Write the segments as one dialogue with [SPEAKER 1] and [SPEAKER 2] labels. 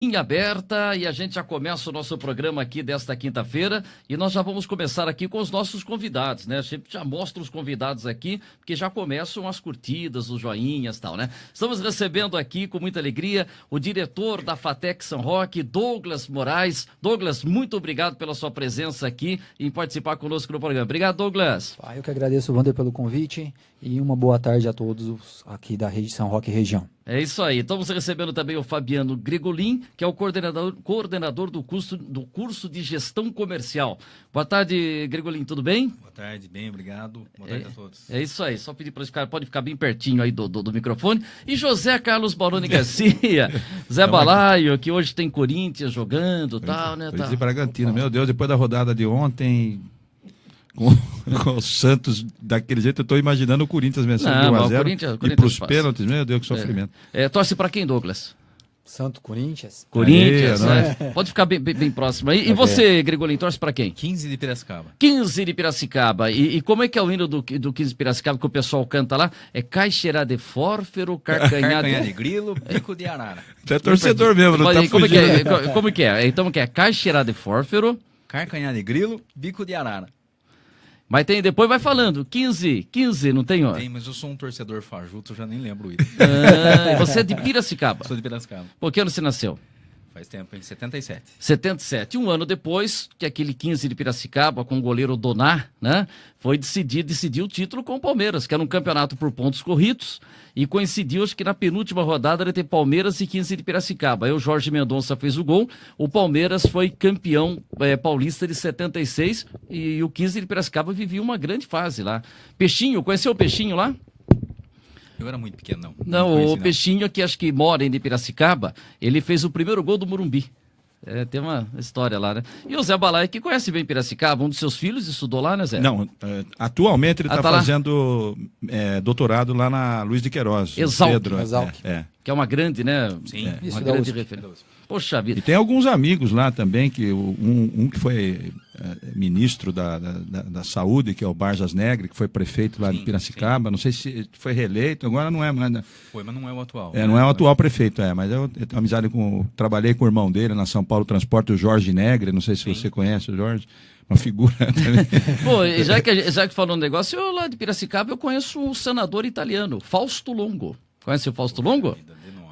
[SPEAKER 1] Linha aberta e a gente já começa o nosso programa aqui desta quinta-feira e nós já vamos começar aqui com os nossos convidados, né? A gente já mostra os convidados aqui, porque já começam as curtidas, os joinhas e tal, né? Estamos recebendo aqui com muita alegria o diretor da FATEC São Roque, Douglas Moraes. Douglas, muito obrigado pela sua presença aqui e participar conosco no programa. Obrigado, Douglas.
[SPEAKER 2] Eu que agradeço, Wander, pelo convite e uma boa tarde a todos aqui da Rede São Roque região.
[SPEAKER 1] É isso aí. Estamos recebendo também o Fabiano Gregolin, que é o coordenador do curso de gestão comercial. Boa tarde, Gregolin, tudo bem?
[SPEAKER 3] Boa tarde, bem, obrigado. Boa tarde a todos.
[SPEAKER 1] É isso aí, só pedir para pode ficar bem pertinho aí do microfone. E José Carlos Baroni Garcia, Zé Balaio, que hoje tem Corinthians jogando e tal, né?
[SPEAKER 3] Tá. Bragantino, meu Deus, depois da rodada de ontem... Com o Santos daquele jeito, eu estou imaginando o Corinthians vencendo 1-0 e para os pênaltis, meu Deus, que sofrimento.
[SPEAKER 1] Torce para quem, Douglas?
[SPEAKER 2] Corinthians.
[SPEAKER 1] Corinthians, né? Pode ficar bem próximo aí. Okay. E você, Gregolin, torce para quem?
[SPEAKER 3] 15 de Piracicaba.
[SPEAKER 1] 15 de Piracicaba. E como é que é o hino do 15 de Piracicaba que o pessoal canta lá? É Caixerá de Fórfero, Carcanhá
[SPEAKER 3] de Grilo, Bico de Arara.
[SPEAKER 1] Você é torcedor mesmo, não tá fugindo. Como que é? Então, que é Caixerá de Fórfero,
[SPEAKER 3] Carcanhá de Grilo, Bico de Arara.
[SPEAKER 1] Mas tem, depois vai falando, 15, não tem, ó?
[SPEAKER 3] Tem, mas eu sou um torcedor fajuto, eu já nem lembro isso.
[SPEAKER 1] Você é de Piracicaba?
[SPEAKER 3] Sou de Piracicaba.
[SPEAKER 1] Por que ano você nasceu?
[SPEAKER 3] Faz tempo, em 77.
[SPEAKER 1] 77. Um ano depois, que aquele 15 de Piracicaba, com o goleiro Doná, né? Foi decidir o título com o Palmeiras, que era um campeonato por pontos corridos, e coincidiu, acho que na penúltima rodada, ele ter Palmeiras e 15 de Piracicaba. Aí o Jorge Mendonça fez o gol, o Palmeiras foi campeão paulista de 76, e o 15 de Piracicaba vivia uma grande fase lá. Peixinho, conheceu o Peixinho lá?
[SPEAKER 3] Eu era muito pequeno, não.
[SPEAKER 1] Não, o Peixinho, que acho que mora em Piracicaba, ele fez o primeiro gol do Morumbi. Tem uma história lá, né? E o Zé Balai, que conhece bem Piracicaba, um dos seus filhos estudou lá, né, Zé?
[SPEAKER 4] Não, atualmente ele está fazendo doutorado lá na Luiz de Queiroz.
[SPEAKER 1] Exalc.
[SPEAKER 4] Pedro,
[SPEAKER 1] que é uma grande, né?
[SPEAKER 3] Sim,
[SPEAKER 1] uma grande referência. Poxa vida.
[SPEAKER 4] E tem alguns amigos lá também, que um que foi ministro da Saúde, que é o Barjas Negre, que foi prefeito lá de Piracicaba. Sim. Não sei se foi reeleito, agora não é mais. Né?
[SPEAKER 3] Foi, mas não é o atual.
[SPEAKER 4] Não é o atual prefeito, mas eu tenho amizade trabalhei com o irmão dele na São Paulo Transporte, o Jorge Negre, não sei se você conhece o Jorge. Uma figura também.
[SPEAKER 1] Pô, já que falou um negócio, eu lá de Piracicaba eu conheço um senador italiano, Fausto Longo. Conhece o Fausto Longo?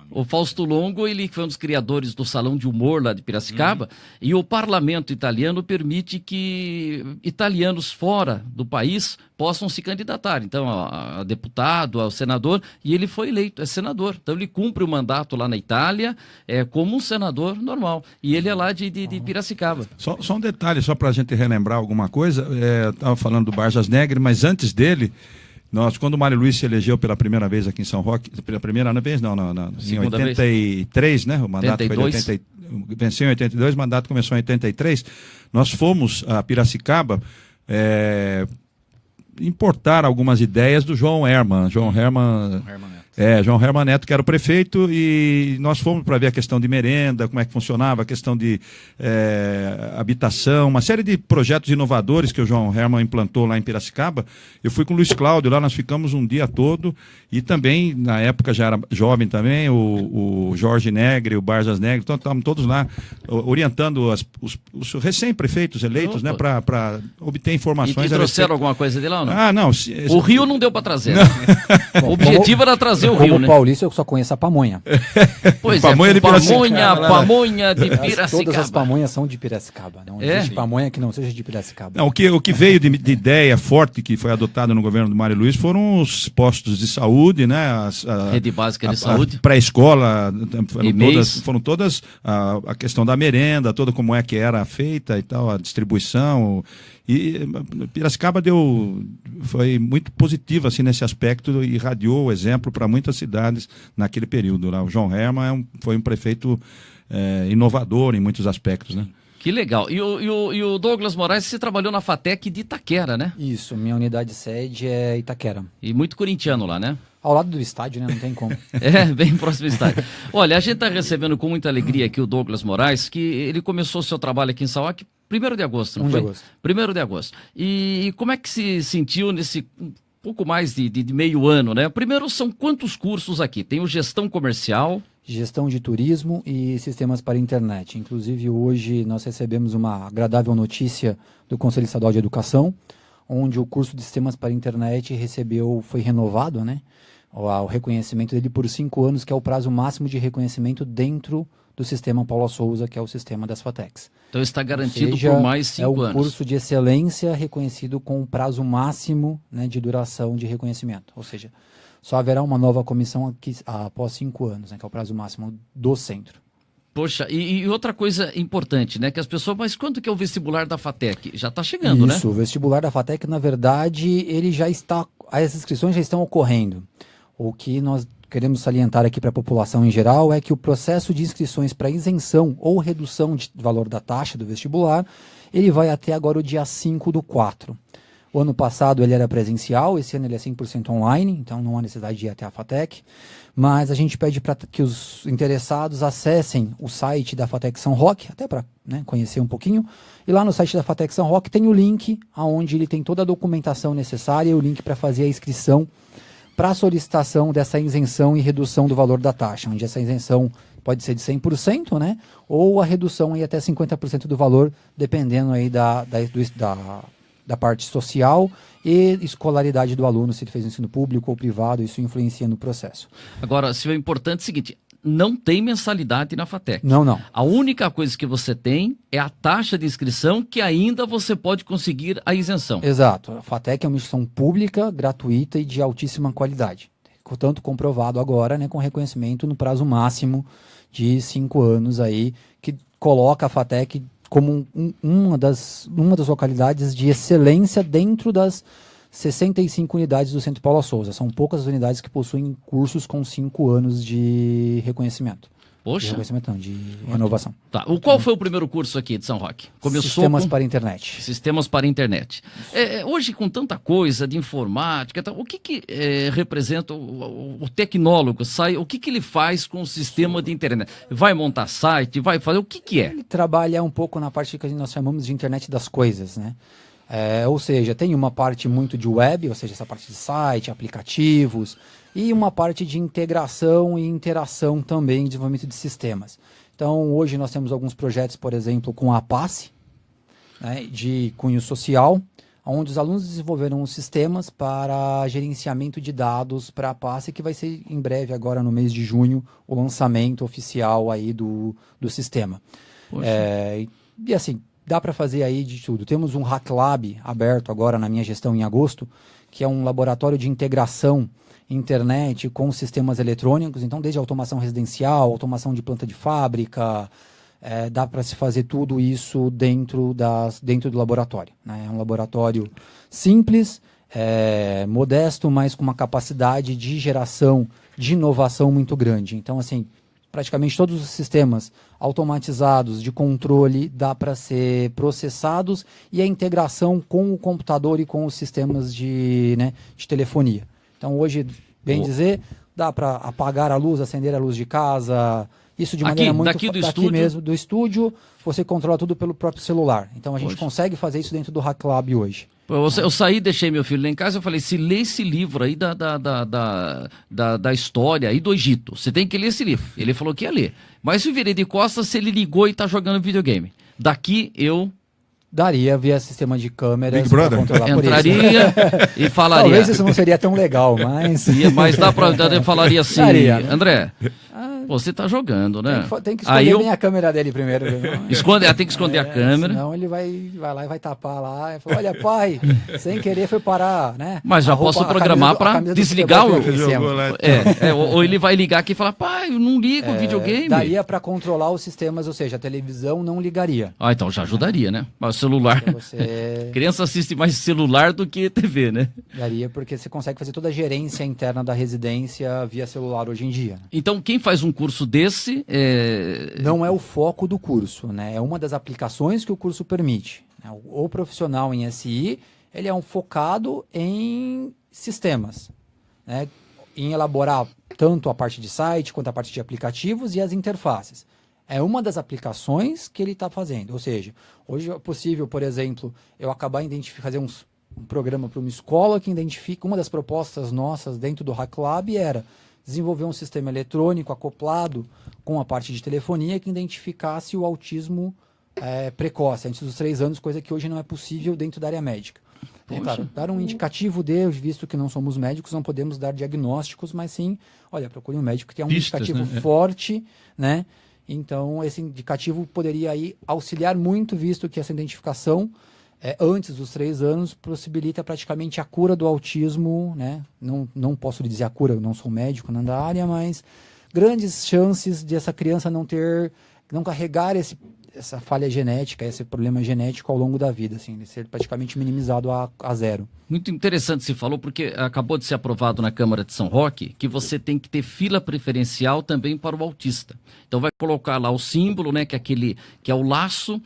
[SPEAKER 1] O Fausto Longo, ele foi um dos criadores do Salão de Humor lá de Piracicaba, e o parlamento italiano permite que italianos fora do país possam se candidatar, então, a deputado, ao senador, e ele foi eleito, é senador. Então, ele cumpre o mandato lá na Itália como um senador normal, e ele é lá de Piracicaba.
[SPEAKER 4] Só um detalhe, só para a gente relembrar alguma coisa, estava falando do Barjas Negre, mas antes dele, quando o Mário Luiz se elegeu pela primeira vez aqui em São Roque, pela primeira vez, não, em 83, né? O mandato 82. Foi de venceu em 82, o mandato começou em 83. Nós fomos a Piracicaba importar algumas ideias do João Herman. João Herman Neto, que era o prefeito, e nós fomos para ver a questão de merenda, como é que funcionava, a questão de habitação, uma série de projetos inovadores que o João Herman implantou lá em Piracicaba. Eu fui com o Luiz Cláudio lá, nós ficamos um dia todo, e também, na época já era jovem também, o Jorge Negre, o Barjas Negre, então estávamos todos lá orientando os recém-prefeitos eleitos, né, para obter informações.
[SPEAKER 1] E trouxeram alguma coisa de lá ou não?
[SPEAKER 4] Não.
[SPEAKER 1] O Rio não deu para trazer. Né? O objetivo era trazer o Rio,
[SPEAKER 2] como paulista, eu só conheço a pamonha.
[SPEAKER 1] Pois
[SPEAKER 4] pamonha de
[SPEAKER 1] pamonha de Piracicaba.
[SPEAKER 2] Todas as pamonhas são de Piracicaba. Não existe pamonha que não seja de Piracicaba.
[SPEAKER 4] Não, o que veio de ideia forte que foi adotada no governo do Mário Luiz foram os postos de saúde, né?
[SPEAKER 1] Rede básica de saúde.
[SPEAKER 4] Pré-escola, foram todas a questão da merenda, toda como é que era feita e tal, a distribuição. E Piracicaba foi muito positiva assim, nesse aspecto, e irradiou o exemplo para muitas cidades naquele período. Lá. O João Herman foi um prefeito inovador em muitos aspectos, né?
[SPEAKER 1] Que legal. E o Douglas Moraes, você trabalhou na FATEC de Itaquera, né?
[SPEAKER 2] Isso, minha unidade sede é Itaquera.
[SPEAKER 1] E muito corintiano lá, né?
[SPEAKER 2] Ao lado do estádio, né? Não tem como.
[SPEAKER 1] Bem próximo do estádio. Olha, a gente está recebendo com muita alegria aqui o Douglas Moraes, que ele começou o seu trabalho aqui em São Roque 1º de agosto, não foi? 1º de agosto. E como é que se sentiu nesse pouco mais de meio ano, né? Primeiro, são quantos cursos aqui? Tem o gestão comercial,
[SPEAKER 2] gestão de turismo e sistemas para internet. Inclusive, hoje nós recebemos uma agradável notícia do Conselho Estadual de Educação, onde o curso de sistemas para internet foi renovado, né? O reconhecimento dele por 5 anos, que é o prazo máximo de reconhecimento dentro do sistema Paula Souza, que é o sistema das FATECs.
[SPEAKER 1] Então está garantido por mais 5 anos.
[SPEAKER 2] É um curso de excelência reconhecido com o prazo máximo, né, de duração de reconhecimento. Ou seja, só haverá uma nova comissão após 5 anos, né, que é o prazo máximo do centro.
[SPEAKER 1] Poxa, e outra coisa importante, né, que as pessoas, mas quando que é o vestibular da FATEC? Já está chegando, né?
[SPEAKER 2] Isso, o vestibular da FATEC, na verdade, ele já está, as inscrições já estão ocorrendo. O que nós queremos salientar aqui para a população em geral é que o processo de inscrições para isenção ou redução de valor da taxa do vestibular, ele vai até agora o dia 5/4. O ano passado ele era presencial, esse ano ele é 100% online, então não há necessidade de ir até a FATEC, mas a gente pede para que os interessados acessem o site da FATEC São Roque, até para, né, conhecer um pouquinho, e lá no site da FATEC São Roque tem o link, onde ele tem toda a documentação necessária e o link para fazer a inscrição para a solicitação dessa isenção e redução do valor da taxa, onde essa isenção pode ser de 100%, né, ou a redução aí até 50% do valor, dependendo aí da parte social e escolaridade do aluno, se ele fez ensino público ou privado, isso influencia no processo.
[SPEAKER 1] Agora, se é importante é o seguinte, não tem mensalidade na FATEC.
[SPEAKER 2] Não.
[SPEAKER 1] A única coisa que você tem é a taxa de inscrição, que ainda você pode conseguir a isenção.
[SPEAKER 2] Exato. A FATEC é uma instituição pública, gratuita e de altíssima qualidade. Portanto, comprovado agora, né, com reconhecimento no prazo máximo de 5 anos aí, que coloca a FATEC como uma das localidades de excelência dentro das 65 unidades do Centro Paula Souza. São poucas unidades que possuem cursos com 5 anos de reconhecimento.
[SPEAKER 1] Poxa.
[SPEAKER 2] De reconhecimento não, de renovação.
[SPEAKER 1] Tá. Qual foi o primeiro curso aqui de São Roque?
[SPEAKER 2] Sistemas para internet.
[SPEAKER 1] Sistemas para internet. Hoje, com tanta coisa de informática, o que representa o tecnólogo? O que ele faz com o sistema de internet? Vai montar site? Vai fazer? O que é?
[SPEAKER 2] Ele trabalha um pouco na parte que nós chamamos de internet das coisas, né? Ou seja, tem uma parte muito de web, ou seja, essa parte de site, aplicativos, e uma parte de integração e interação também, desenvolvimento de sistemas. Então, hoje nós temos alguns projetos, por exemplo, com a APACE, né, de cunho social, onde os alunos desenvolveram sistemas para gerenciamento de dados para a APACE, que vai ser em breve, agora no mês de junho, o lançamento oficial aí do sistema. E assim, dá para fazer aí de tudo. Temos um Hack Lab aberto agora na minha gestão em agosto, que é um laboratório de integração internet com sistemas eletrônicos, então desde automação residencial, automação de planta de fábrica, dá para se fazer tudo isso dentro do laboratório, né? É um laboratório simples, modesto, mas com uma capacidade de geração de inovação muito grande. Então, assim, praticamente todos os sistemas automatizados de controle dá para ser processados, e a integração com o computador e com os sistemas de telefonia. Então, hoje, bem dizer, dá para apagar a luz, acender a luz de casa, isso de maneira muito
[SPEAKER 1] daqui
[SPEAKER 2] mesmo, do estúdio, você controla tudo pelo próprio celular. Então, a gente consegue fazer isso dentro do Hack Lab hoje.
[SPEAKER 1] Eu saí, deixei meu filho lá em casa, eu falei, se lê esse livro aí da história aí do Egito, você tem que ler esse livro. Ele falou que ia ler. Mas se eu virei de costas, se ele ligou e tá jogando videogame. Daqui eu...
[SPEAKER 2] Daria via sistema de câmeras
[SPEAKER 3] para
[SPEAKER 2] controlar
[SPEAKER 1] entraria por isso. E falaria.
[SPEAKER 2] Talvez isso não seria tão legal, mas...
[SPEAKER 1] Mas dá pra... Eu falaria assim,
[SPEAKER 2] Daria, né?
[SPEAKER 1] André... Você tá jogando, né?
[SPEAKER 2] Tem que esconder bem a câmera dele primeiro.
[SPEAKER 1] Tem que esconder a câmera.
[SPEAKER 2] Senão ele vai lá e vai tapar lá. E fala, olha, pai, sem querer foi parar, né?
[SPEAKER 1] Mas já posso programar para desligar o... Ou ele vai ligar aqui e falar, pai, eu não ligo o videogame.
[SPEAKER 2] Daria para controlar os sistemas, ou seja, a televisão não ligaria.
[SPEAKER 1] Então já ajudaria, né? Mas o celular... Criança assiste mais celular do que TV, né?
[SPEAKER 2] Daria, porque você consegue fazer toda a gerência interna da residência via celular hoje em dia. Né?
[SPEAKER 1] Então, quem faz um curso desse...
[SPEAKER 2] Não é o foco do curso, né? É uma das aplicações que o curso permite. Né? O profissional em SI, ele é focado em sistemas, né? Em elaborar tanto a parte de site quanto a parte de aplicativos e as interfaces. É uma das aplicações que ele está fazendo. Ou seja, hoje é possível, por exemplo, eu acabar fazer um programa para uma escola que identifica... Uma das propostas nossas dentro do Hack Lab era... desenvolver um sistema eletrônico acoplado com a parte de telefonia que identificasse o autismo precoce, antes dos 3 anos, coisa que hoje não é possível dentro da área médica. Claro, dar um indicativo visto que não somos médicos, não podemos dar diagnósticos, mas sim, olha, procure um médico que tem um indicativo forte, né? Então, esse indicativo poderia aí auxiliar muito, visto que essa identificação, antes dos 3 anos, possibilita praticamente a cura do autismo, né? Não posso lhe dizer a cura, eu não sou médico, não da área, mas grandes chances de essa criança não carregar essa falha genética, esse problema genético ao longo da vida, assim, de ser praticamente minimizado a zero.
[SPEAKER 1] Muito interessante se falou, porque acabou de ser aprovado na Câmara de São Roque que você tem que ter fila preferencial também para o autista. Então vai colocar lá o símbolo, né, que é o laço,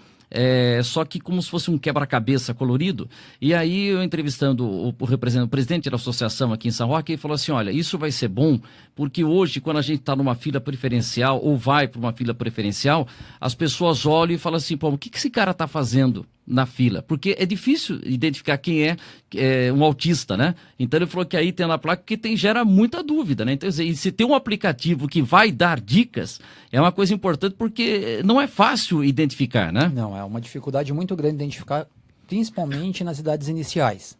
[SPEAKER 1] só que como se fosse um quebra-cabeça colorido. E aí eu entrevistando o presidente da associação aqui em São Roque, ele falou assim, olha, isso vai ser bom, porque hoje quando a gente está numa fila preferencial ou vai para uma fila preferencial, as pessoas olham e falam assim, pô, o que esse cara está fazendo na fila? Porque é difícil identificar quem é um autista, né? Então ele falou que aí tem na placa que gera muita dúvida, né? Então, e se tem um aplicativo que vai dar dicas, é uma coisa importante porque não é fácil identificar, né?
[SPEAKER 2] Não, é uma dificuldade muito grande identificar, principalmente nas idades iniciais,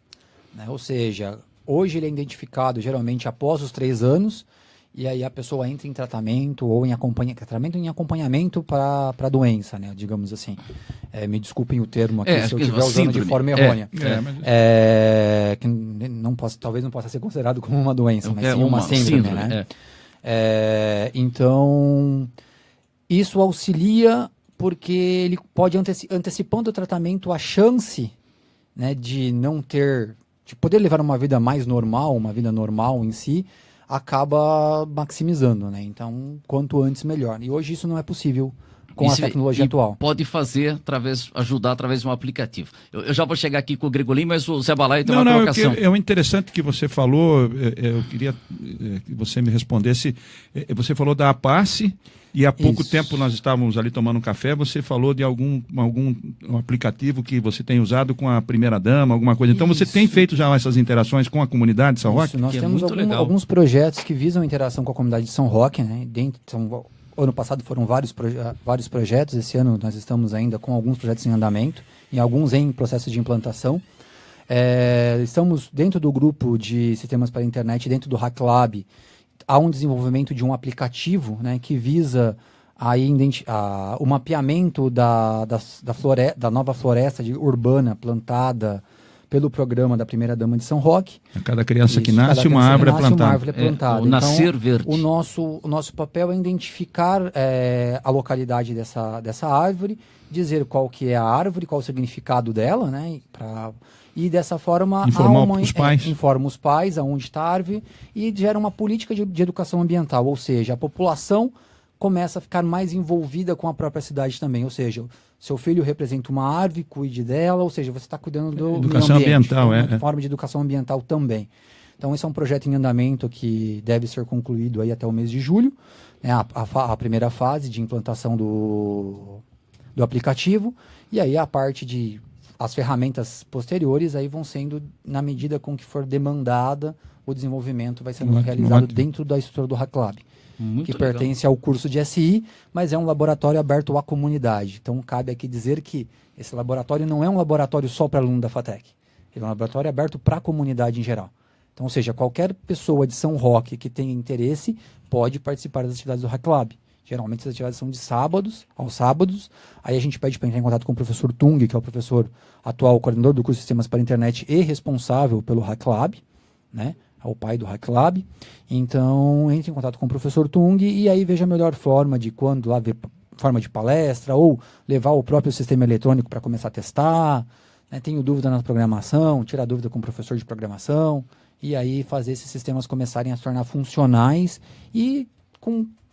[SPEAKER 2] né? Ou seja, hoje ele é identificado geralmente após os 3 anos, e aí a pessoa entra em tratamento ou em acompanhamento para a doença, né? Digamos assim. Me desculpem o termo aqui se eu estiver usando de forma errônea. Que talvez não possa ser considerado como uma doença, mas sim uma síndrome, né? Então, isso auxilia porque ele pode, antecipando o tratamento, a chance, né, de poder levar uma vida mais normal, uma vida normal em si, acaba maximizando, né? Então, quanto antes, melhor. E hoje isso não é possível com a tecnologia atual.
[SPEAKER 1] Pode fazer, ajudar através de um aplicativo. Eu já vou chegar aqui com o Gregolin, mas o Zé Balai tem uma colocação.
[SPEAKER 3] É interessante que você falou, eu queria que você me respondesse, você falou da APASSE, e há pouco tempo nós estávamos ali tomando um café, você falou de algum aplicativo que você tem usado com a primeira-dama, alguma coisa. Então você tem feito já essas interações com a comunidade de São Roque?
[SPEAKER 2] Nós temos alguns projetos que visam a interação com a comunidade de São Roque, né? Ano passado foram vários projetos, esse ano nós estamos ainda com alguns projetos em andamento, e alguns em processo de implantação. Estamos dentro do grupo de sistemas para a internet, dentro do HackLab, há um desenvolvimento de um aplicativo, né, que visa o mapeamento da nova floresta urbana plantada pelo programa da Primeira-Dama de São Roque.
[SPEAKER 3] A cada criança que nasce, uma árvore é plantada.
[SPEAKER 1] O nascer verde.
[SPEAKER 2] O nosso papel é identificar a localidade dessa árvore, dizer qual que é a árvore, qual o significado dela, né, e dessa forma informa os pais aonde está a árvore e gera uma política de educação ambiental, ou seja, a população começa a ficar mais envolvida com a própria cidade também, ou seja, seu filho representa uma árvore, cuide dela, ou seja, você está cuidando do
[SPEAKER 3] educação
[SPEAKER 2] meio ambiente,
[SPEAKER 3] ambiental,
[SPEAKER 2] forma de educação ambiental também. Então esse é um projeto em andamento que deve ser concluído aí até o mês de julho, né, a primeira fase de implantação do aplicativo, e aí a parte de as ferramentas posteriores aí vão sendo, na medida com que for demandada, o desenvolvimento vai sendo realizado dentro da estrutura do HackLab, que pertence ao curso de SI, mas é um laboratório aberto à comunidade. Então cabe aqui dizer que esse laboratório não é um laboratório só para aluno da FATEC, ele é um laboratório aberto para a comunidade em geral. Então, ou seja, qualquer pessoa de São Roque que tenha interesse pode participar das atividades do HackLab. Geralmente as atividades são aos sábados. Aí a gente pede para entrar em contato com o professor Tung, que é o professor atual coordenador do curso de Sistemas para a Internet e responsável pelo HackLab, né? É o pai do HackLab. Então, entre em contato com o professor Tung e aí veja a melhor forma de quando lá ver forma de palestra ou levar o próprio sistema eletrônico para começar a testar. Né? Tenho dúvida na programação, tirar dúvida com o professor de programação e aí fazer esses sistemas começarem a se tornar funcionais e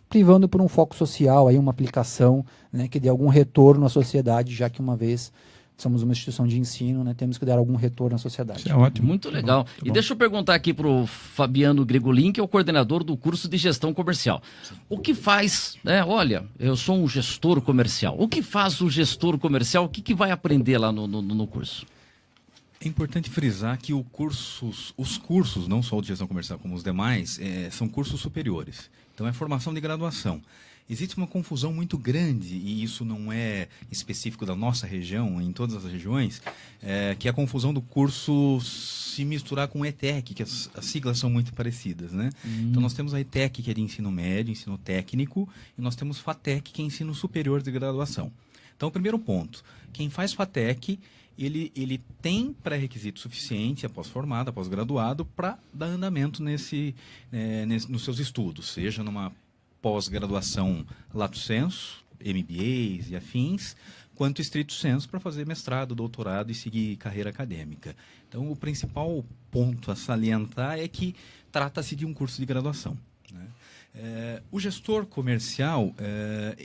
[SPEAKER 2] privando por um foco social, aí uma aplicação, né, que dê algum retorno à sociedade, já que uma vez somos uma instituição de ensino, né, temos que dar algum retorno à sociedade.
[SPEAKER 3] Isso é ótimo.
[SPEAKER 1] Muito legal. Muito bom. Deixa eu perguntar aqui para o Fabiano Gregolin, que é o coordenador do curso de gestão comercial. O que faz, né, olha, eu sou um gestor comercial. O que faz o gestor comercial? O que vai aprender lá no curso?
[SPEAKER 5] É importante frisar que os cursos, não só o de gestão comercial como os demais, são cursos superiores. Então é formação de graduação. Existe uma confusão muito grande, e isso não é específico da nossa região, em todas as regiões, que é a confusão do curso se misturar com o ETEC, que as siglas são muito parecidas, né? Então nós temos a ETEC, que é de ensino médio, ensino técnico, e nós temos FATEC, que é ensino superior de graduação. Então, o primeiro ponto, quem faz FATEC, ele tem pré-requisito suficiente, após formado, após graduado, para dar andamento nos seus estudos, seja numa pós-graduação lato sensu, MBAs e afins, quanto estrito sensu para fazer mestrado, doutorado e seguir carreira acadêmica. Então, o principal ponto a salientar é que trata-se de um curso de graduação, né? O gestor comercial,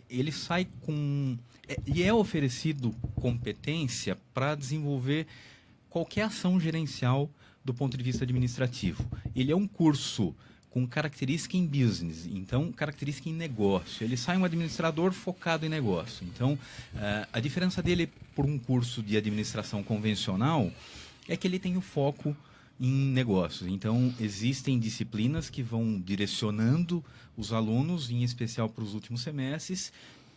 [SPEAKER 5] ele sai com... E é oferecido competência para desenvolver qualquer ação gerencial do ponto de vista administrativo. Ele é um curso com característica em business, então característica em negócio. Ele sai um administrador focado em negócio. Então, a diferença dele por um curso de administração convencional é que ele tem o foco em negócios. Então, existem disciplinas que vão direcionando os alunos, em especial para os últimos semestres,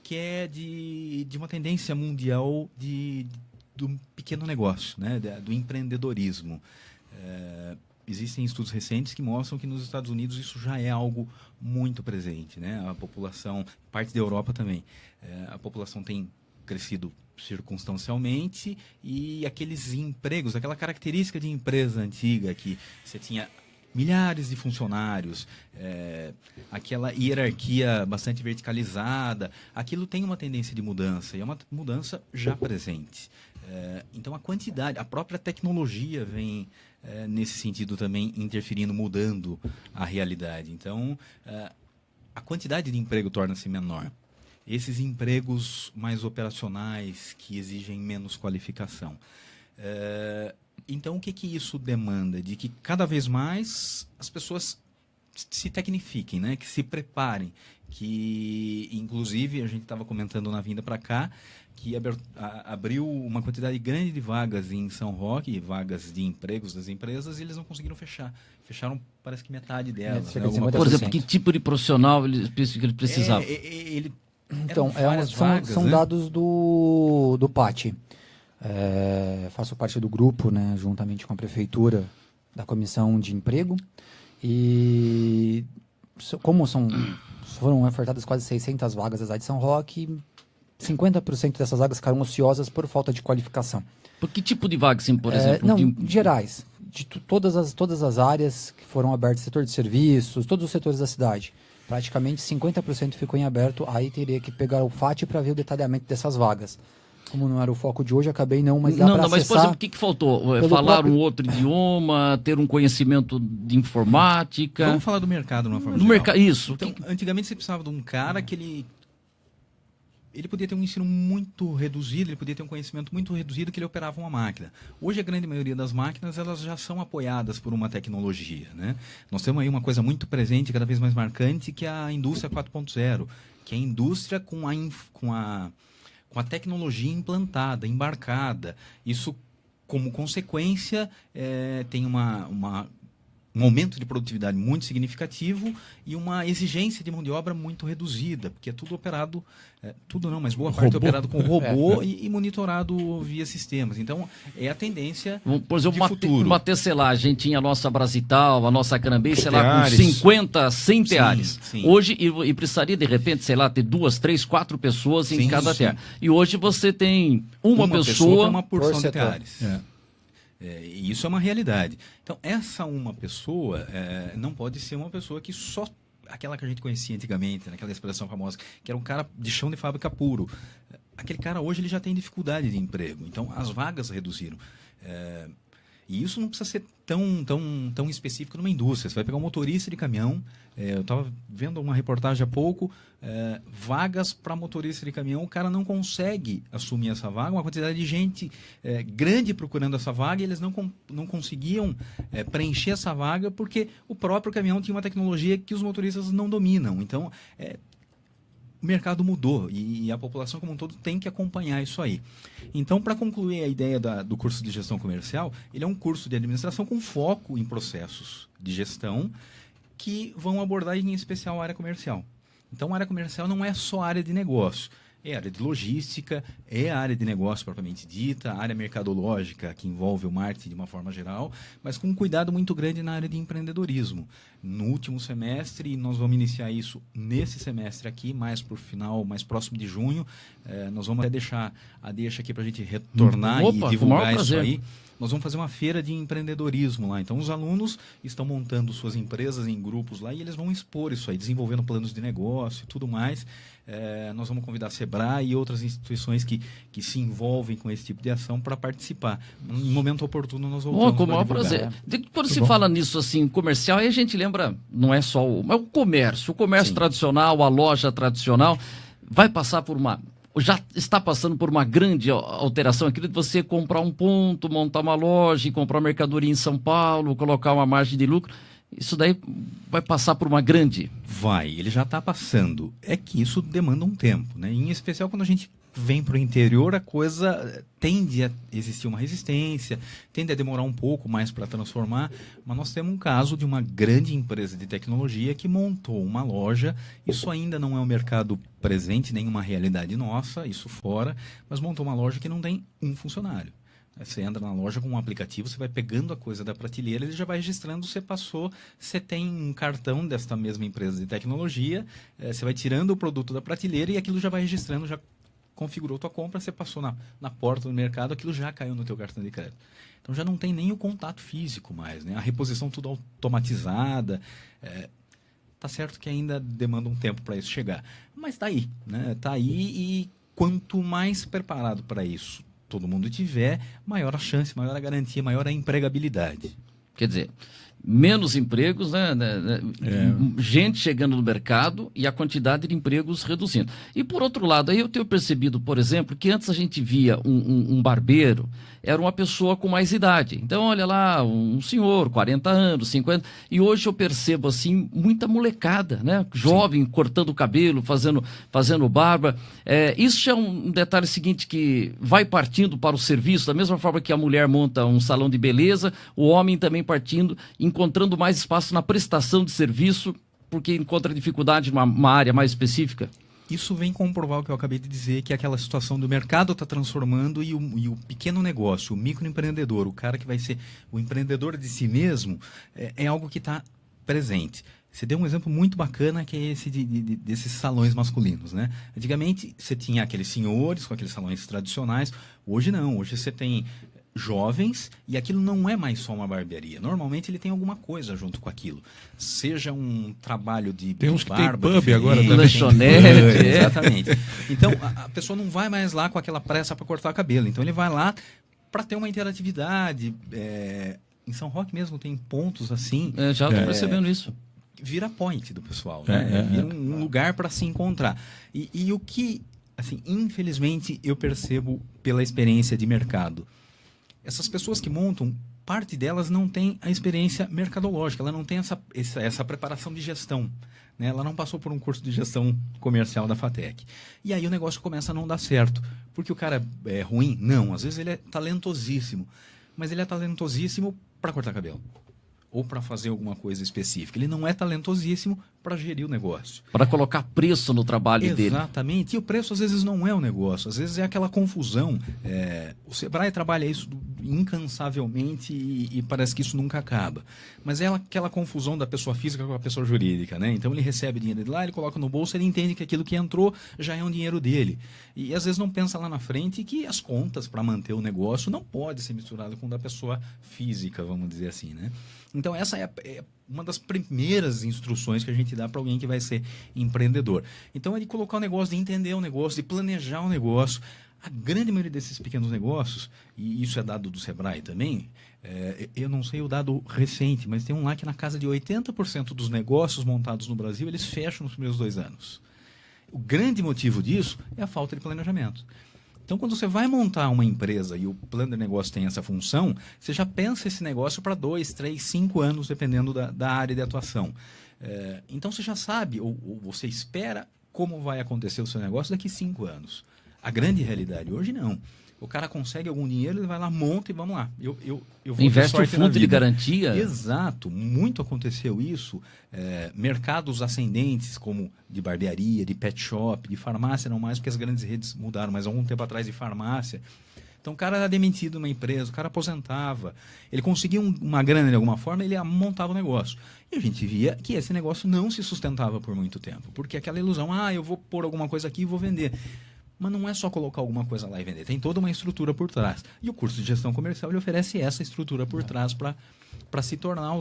[SPEAKER 5] que é de uma tendência mundial do pequeno negócio, né? Do empreendedorismo. Existem estudos recentes que mostram que nos Estados Unidos isso já é algo muito presente, né? A população, parte da Europa também, a população tem crescido circunstancialmente e aqueles empregos, aquela característica de empresa antiga que você tinha milhares de funcionários, aquela hierarquia bastante verticalizada, aquilo tem uma tendência de mudança e é uma mudança já presente. Então a quantidade, a própria tecnologia vem nesse sentido também interferindo, mudando a realidade. Então a quantidade de emprego torna-se menor. Esses empregos mais operacionais que exigem menos qualificação. Então, o que isso demanda? De que cada vez mais as pessoas se tecnifiquem, né? Que se preparem. Que, inclusive, a gente estava comentando na vinda para cá, que abriu uma quantidade grande de vagas em São Roque, vagas de empregos das empresas, e eles não conseguiram fechar. Fecharam, parece que metade delas. Né?
[SPEAKER 1] Por exemplo, que tipo de profissional ele precisava?
[SPEAKER 2] Então, são
[SPEAKER 1] né?
[SPEAKER 2] dados do PAT. Faço parte do grupo, né, juntamente com a prefeitura, da comissão de emprego. E como foram ofertadas quase 600 vagas da cidade de São Roque, 50% dessas vagas ficaram ociosas por falta de qualificação.
[SPEAKER 1] Por que tipo de vaga, assim, por exemplo?
[SPEAKER 2] Não, gerais. De todas as áreas que foram abertas, setor de serviços, todos os setores da cidade. Praticamente 50% ficou em aberto, aí teria que pegar o FAT para ver o detalhamento dessas vagas. Como não era o foco de hoje, acabei mas dá para acessar...
[SPEAKER 1] Mas, por exemplo, o que faltou? Falar um outro idioma, ter um conhecimento de informática...
[SPEAKER 5] Vamos falar do mercado, de uma forma
[SPEAKER 1] geral. Isso.
[SPEAKER 5] Então, antigamente você precisava de um cara que ele podia ter um ensino muito reduzido, ele podia ter um conhecimento muito reduzido que ele operava uma máquina. Hoje, a grande maioria das máquinas, elas já são apoiadas por uma tecnologia, né? Nós temos aí uma coisa muito presente, cada vez mais marcante, que é a indústria 4.0, que é a indústria com a tecnologia implantada, embarcada. Isso, como consequência, tem um aumento de produtividade muito significativo e uma exigência de mão de obra muito reduzida, porque é tudo operado, tudo não, mas boa parte é operado com robô e monitorado via sistemas. Então, é a tendência
[SPEAKER 1] por exemplo,
[SPEAKER 5] de futuro.
[SPEAKER 1] Uma tecelagem, tinha a nossa Brasital, a nossa Canambê, sei lá, com 50, 100 teares.
[SPEAKER 5] Sim.
[SPEAKER 1] Hoje, e precisaria, de repente, sei lá, ter 2, 3, 4 pessoas em cada tear. E hoje você tem uma pessoa
[SPEAKER 5] para uma porção de teares. E isso é uma realidade. Então, essa uma pessoa não pode ser uma pessoa que só... Aquela que a gente conhecia antigamente, naquela expressão famosa, que era um cara de chão de fábrica puro. Aquele cara hoje ele já tem dificuldade de emprego. Então, as vagas reduziram. E isso não precisa ser tão específico numa indústria. Você vai pegar um motorista de caminhão. Eu estava vendo uma reportagem há pouco. Vagas para motorista de caminhão. O cara não consegue assumir essa vaga. Uma quantidade de gente grande procurando essa vaga. E eles não conseguiam preencher essa vaga porque o próprio caminhão tinha uma tecnologia que os motoristas não dominam. Então, o mercado mudou e a população como um todo tem que acompanhar isso aí. Então, para concluir a ideia do curso de gestão comercial, ele é um curso de administração com foco em processos de gestão que vão abordar em especial a área comercial. Então, a área comercial não é só a área de negócio. É a área de logística, é a área de negócio propriamente dita, a área mercadológica, que envolve o marketing de uma forma geral, mas com um cuidado muito grande na área de empreendedorismo. No último semestre, nós vamos iniciar isso nesse semestre aqui, mais para o final, mais próximo de junho. Nós vamos até deixar a deixa aqui para a gente retornar e divulgar isso aí. Nós vamos fazer uma feira de empreendedorismo lá. Então, os alunos estão montando suas empresas em grupos lá e eles vão expor isso aí, desenvolvendo planos de negócio e tudo mais. Nós vamos convidar a Sebrae e outras instituições que se envolvem com esse tipo de ação para participar. No momento oportuno, nós voltamos.
[SPEAKER 1] Com o maior prazer. Quando se fala nisso assim, comercial, aí a gente lembra, não é só o comércio. O comércio tradicional, a loja tradicional, vai passar por já está passando por uma grande alteração. Aquilo de você comprar um ponto, montar uma loja, comprar mercadoria em São Paulo, colocar uma margem de lucro. Isso daí vai passar por uma grande...
[SPEAKER 5] Ele já está passando. É que isso demanda um tempo, né? Em especial quando a gente vem para o interior, a coisa tende a existir uma resistência, tende a demorar um pouco mais para transformar, mas nós temos um caso de uma grande empresa de tecnologia que montou uma loja. Isso ainda não é um mercado presente, nenhuma realidade nossa, isso fora, mas montou uma loja que não tem um funcionário. Você entra na loja com um aplicativo, você vai pegando a coisa da prateleira, ele já vai registrando, você passou, você tem um cartão desta mesma empresa de tecnologia, você vai tirando o produto da prateleira e aquilo já vai registrando, já configurou tua compra, você passou na porta do mercado, aquilo já caiu no teu cartão de crédito. Então já não tem nem o contato físico mais, né? A reposição tudo automatizada. Tá certo que ainda demanda um tempo para isso chegar, mas está aí, né? Tá aí e quanto mais preparado para isso todo mundo tiver, maior a chance, maior a garantia, maior a empregabilidade.
[SPEAKER 1] Quer dizer, menos empregos, né? Gente chegando no mercado e a quantidade de empregos reduzindo. E por outro lado, aí eu tenho percebido, por exemplo, que antes a gente via um barbeiro, era uma pessoa com mais idade. Então, olha lá, um senhor, 40 anos, 50, e hoje eu percebo, assim, muita molecada, né? Jovem, sim, cortando o cabelo, fazendo barba. Isso é um detalhe seguinte que vai partindo para o serviço, da mesma forma que a mulher monta um salão de beleza, o homem também partindo, encontrando mais espaço na prestação de serviço, porque encontra dificuldade numa área mais específica.
[SPEAKER 5] Isso vem comprovar o que eu acabei de dizer, que aquela situação do mercado está transformando e o pequeno negócio, o microempreendedor, o cara que vai ser o empreendedor de si mesmo, é algo que está presente. Você deu um exemplo muito bacana, que é esse desses salões masculinos, né? Antigamente, você tinha aqueles senhores com aqueles salões tradicionais. Hoje não, hoje você tem jovens e aquilo não é mais só uma barbearia. Normalmente ele tem alguma coisa junto com aquilo. Seja um trabalho de
[SPEAKER 3] tem uns
[SPEAKER 5] barba,
[SPEAKER 3] que tem pub agora
[SPEAKER 5] também.
[SPEAKER 1] Lanchonete.
[SPEAKER 5] Exatamente. Então, a pessoa não vai mais lá com aquela pressa para cortar o cabelo. Então, ele vai lá para ter uma interatividade. Em São Roque mesmo tem pontos assim.
[SPEAKER 1] Já estou percebendo isso.
[SPEAKER 5] Vira point do pessoal, né? Vira um lugar para se encontrar. E o que, assim, infelizmente, eu percebo pela experiência de mercado, essas pessoas que montam, parte delas não tem a experiência mercadológica, ela não tem essa preparação de gestão, né? Ela não passou por um curso de gestão comercial da FATEC. E aí o negócio começa a não dar certo. Porque o cara é ruim? Não, às vezes ele é talentosíssimo. Mas ele é talentosíssimo para cortar cabelo. Ou para fazer alguma coisa específica. Ele não é talentosíssimo para gerir o negócio.
[SPEAKER 1] Para colocar preço no trabalho dele.
[SPEAKER 5] Exatamente. E o preço às vezes não é o negócio. Às vezes é aquela confusão. O Sebrae trabalha isso incansavelmente e parece que isso nunca acaba. Mas é aquela confusão da pessoa física com a pessoa jurídica, né? Então ele recebe dinheiro de lá, ele coloca no bolso, ele entende que aquilo que entrou já é um dinheiro dele. E às vezes não pensa lá na frente que as contas para manter o negócio não pode ser misturado com o da pessoa física, vamos dizer assim, né? Então essa é uma das primeiras instruções que a gente dá para alguém que vai ser empreendedor. Então é de colocar o negócio, de entender o negócio, de planejar o negócio. A grande maioria desses pequenos negócios, e isso é dado do Sebrae também, eu não sei o dado recente, mas tem um lá que na casa de 80% dos negócios montados no Brasil, eles fecham nos primeiros 2 anos. O grande motivo disso é a falta de planejamento. Então, quando você vai montar uma empresa e o plano de negócio tem essa função, você já pensa esse negócio para 2, 3, 5 anos, dependendo da área de atuação. Então, você já sabe, ou você espera, como vai acontecer o seu negócio daqui 5 anos. A grande realidade hoje não. O cara consegue algum dinheiro, ele vai lá, monta e vamos lá. Eu vou
[SPEAKER 1] investe o fundo de garantia.
[SPEAKER 5] Exato, muito aconteceu isso. Mercados ascendentes, como de barbearia, de pet shop, de farmácia, não mais, porque as grandes redes mudaram, mas há algum tempo atrás de farmácia. Então o cara era demitido numa empresa, o cara aposentava, ele conseguia uma grana de alguma forma, ele montava o negócio. E a gente via que esse negócio não se sustentava por muito tempo, porque aquela ilusão, eu vou pôr alguma coisa aqui e vou vender. Mas não é só colocar alguma coisa lá e vender, tem toda uma estrutura por trás. E o curso de gestão comercial ele oferece essa estrutura por trás para se tornar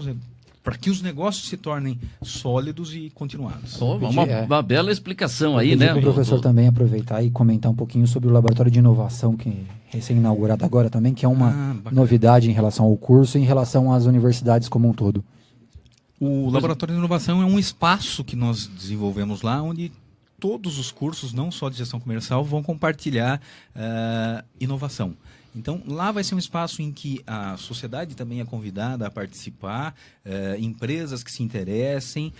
[SPEAKER 5] para que os negócios se tornem sólidos e continuados.
[SPEAKER 1] Uma bela explicação aí, né?
[SPEAKER 2] O professor também aproveitar e comentar um pouquinho sobre o laboratório de inovação que recém-inaugurado agora também, que é uma novidade em relação ao curso e em relação às universidades como um todo.
[SPEAKER 5] O laboratório de inovação é um espaço que nós desenvolvemos lá, onde todos os cursos, não só de gestão comercial, vão compartilhar inovação. Então, lá vai ser um espaço em que a sociedade também é convidada a participar, empresas que se interessem.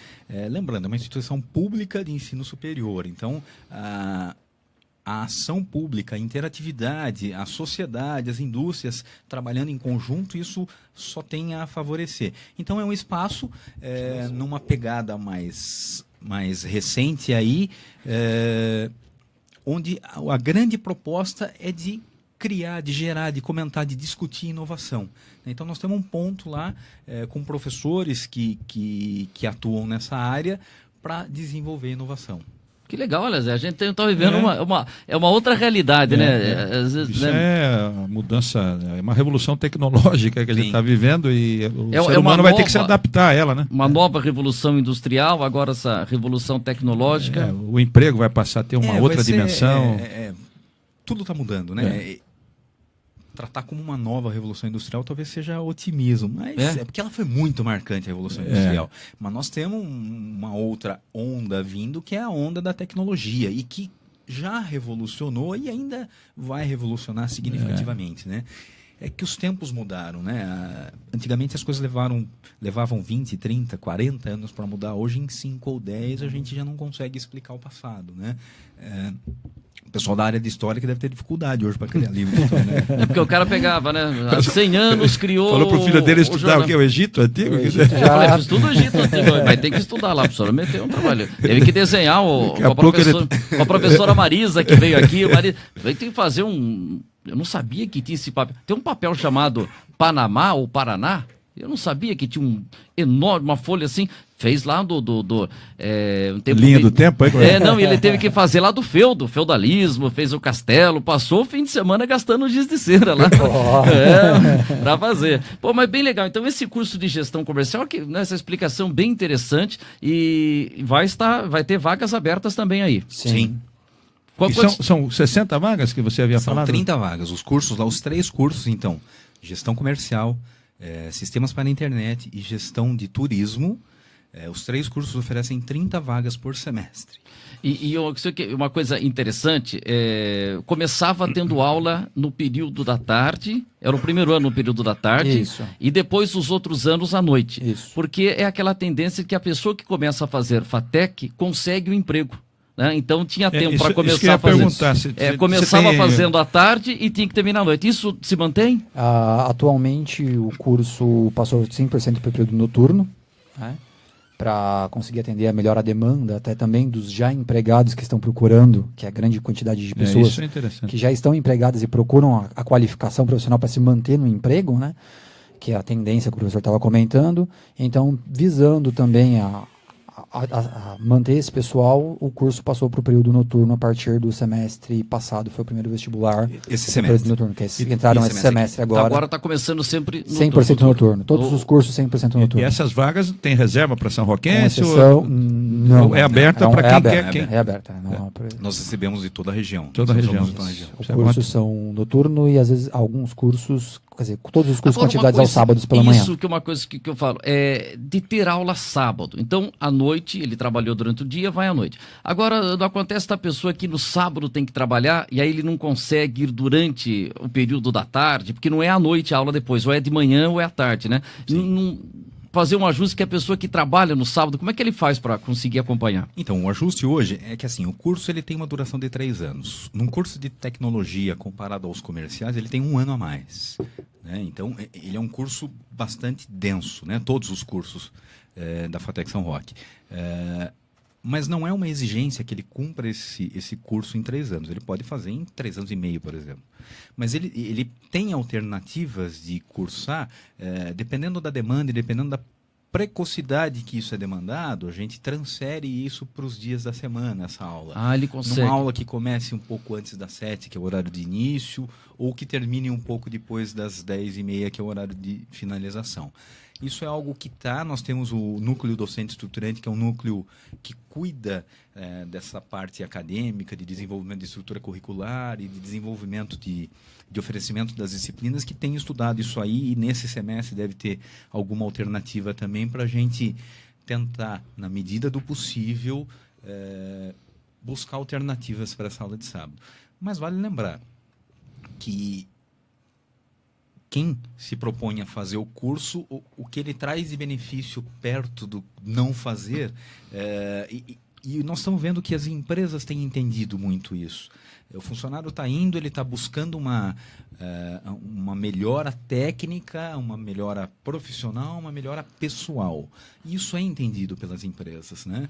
[SPEAKER 5] Lembrando, é uma instituição pública de ensino superior. Então, a ação pública, a interatividade, a sociedade, as indústrias trabalhando em conjunto, isso só tem a favorecer. Então, é um espaço numa pegada mais recente aí, onde a grande proposta é de criar, de gerar, de comentar, de discutir inovação. Então nós temos um ponto lá com professores que atuam nessa área para desenvolver inovação.
[SPEAKER 1] Que legal, olha, Zé, a gente está vivendo uma outra realidade, né?
[SPEAKER 3] Às vezes, isso é mudança, é uma revolução tecnológica que a gente está vivendo e o ser humano vai ter que se adaptar a ela, né?
[SPEAKER 1] Uma nova revolução industrial, agora essa revolução tecnológica.
[SPEAKER 3] O emprego vai passar a ter uma outra dimensão.
[SPEAKER 5] Tudo está mudando, né? Tratar como uma nova revolução industrial talvez seja otimismo, mas é porque ela foi muito marcante, a revolução industrial. Mas nós temos uma outra onda vindo, que é a onda da tecnologia, e que já revolucionou e ainda vai revolucionar significativamente, né? É que os tempos mudaram, né? Antigamente as coisas levavam 20, 30, 40 anos para mudar. Hoje, em 5 ou 10, a gente já não consegue explicar o passado, né? O pessoal da área de história que deve ter dificuldade hoje para criar livro. Né?
[SPEAKER 1] Porque o cara pegava, né? Há 100 anos criou...
[SPEAKER 3] Falou pro filho dele estudar o quê? O Egito Antigo?
[SPEAKER 1] Eu falei, estuda o Egito Antigo. Vai ter que estudar lá, professora. Meteu um trabalho. Teve que desenhar com a professora Marisa, que veio aqui. Tem que fazer um... Eu não sabia que tinha esse papel. Tem um papel chamado Panamá ou Paraná. Eu não sabia que tinha uma folha assim. Fez lá
[SPEAKER 3] linha do tempo, aí?
[SPEAKER 1] Não, ele teve que fazer lá do feudalismo, fez o castelo, passou o fim de semana gastando giz de cera lá. Pra fazer. Pô, mas bem legal. Então, esse curso de gestão comercial, essa explicação bem interessante, e vai ter vagas abertas também aí.
[SPEAKER 5] Sim.
[SPEAKER 3] São 60 vagas que você havia falado?
[SPEAKER 5] São 30 vagas. Os cursos lá, os 3 cursos, então, gestão comercial, sistemas para a internet e gestão de turismo. Os 3 cursos oferecem 30 vagas por semestre.
[SPEAKER 1] E uma coisa interessante, começava tendo aula no período da tarde, era o primeiro ano no período da tarde, e depois os outros anos à noite.
[SPEAKER 2] Isso.
[SPEAKER 1] Porque é aquela tendência que a pessoa que começa a fazer FATEC consegue o emprego. Né? Então tinha tempo para começar a fazer. Começava fazendo à tarde e tinha que terminar à noite. Isso se mantém?
[SPEAKER 2] Atualmente o curso passou 100% para o período noturno, né? Para conseguir atender melhor a demanda, até também dos já empregados que estão procurando, que é a grande quantidade de pessoas que já estão empregadas e procuram a qualificação profissional para se manter no emprego, né? Que é a tendência que o professor estava comentando. Então, visando também a manter esse pessoal, o curso passou para o período noturno a partir do semestre passado, foi o primeiro vestibular.
[SPEAKER 5] Esse semestre.
[SPEAKER 2] Noturno, que entraram esse semestre agora.
[SPEAKER 1] Agora está começando sempre
[SPEAKER 2] 100% noturno. Todos os cursos 100% noturno.
[SPEAKER 3] E essas vagas tem reserva para São Roquense?
[SPEAKER 2] Não.
[SPEAKER 3] É aberta para quem quer?
[SPEAKER 2] É aberta.
[SPEAKER 5] Nós recebemos de toda a região.
[SPEAKER 3] Toda a região.
[SPEAKER 2] Os cursos são noturno e às vezes alguns cursos, quer dizer, todos os cursos com atividades aos sábados pela manhã.
[SPEAKER 1] Isso que é uma coisa que eu falo, de ter aula sábado. Então, à noite, ele trabalhou durante o dia, vai à noite. Agora, não acontece da pessoa que no sábado tem que trabalhar e aí ele não consegue ir durante o período da tarde, porque não é à noite a aula depois, ou é de manhã ou é à tarde, né? fazer um ajuste que a pessoa que trabalha no sábado, como é que ele faz para conseguir acompanhar?
[SPEAKER 5] Então, o ajuste hoje é que assim, o curso ele tem uma duração de 3 anos. Num curso de tecnologia, comparado aos comerciais, ele tem 1 ano a mais. Né? Então, ele é um curso bastante denso, né? Todos os cursos da FATEC São Roque. Mas não é uma exigência que ele cumpra esse curso em 3 anos. Ele pode fazer em 3 anos e meio, por exemplo. Mas ele tem alternativas de cursar, dependendo da demanda e dependendo da precocidade que isso é demandado, a gente transfere isso para os dias da semana, essa aula.
[SPEAKER 1] Ele consegue.
[SPEAKER 5] Numa aula que comece um pouco antes das 7, que é o horário de início, ou que termine um pouco depois das 10h30, que é o horário de finalização. Isso é algo que nós temos o núcleo docente estruturante, que é um núcleo que cuida dessa parte acadêmica, de desenvolvimento de estrutura curricular e de desenvolvimento de oferecimento das disciplinas, que tem estudado isso aí, e nesse semestre deve ter alguma alternativa também para a gente tentar, na medida do possível, buscar alternativas para essa aula de sábado. Mas vale lembrar que quem se propõe a fazer o curso, o que ele traz de benefício perto do não fazer, e nós estamos vendo que as empresas têm entendido muito isso. O funcionário está indo, ele está buscando uma melhora técnica, uma melhora profissional, uma melhora pessoal. Isso é entendido pelas empresas, né?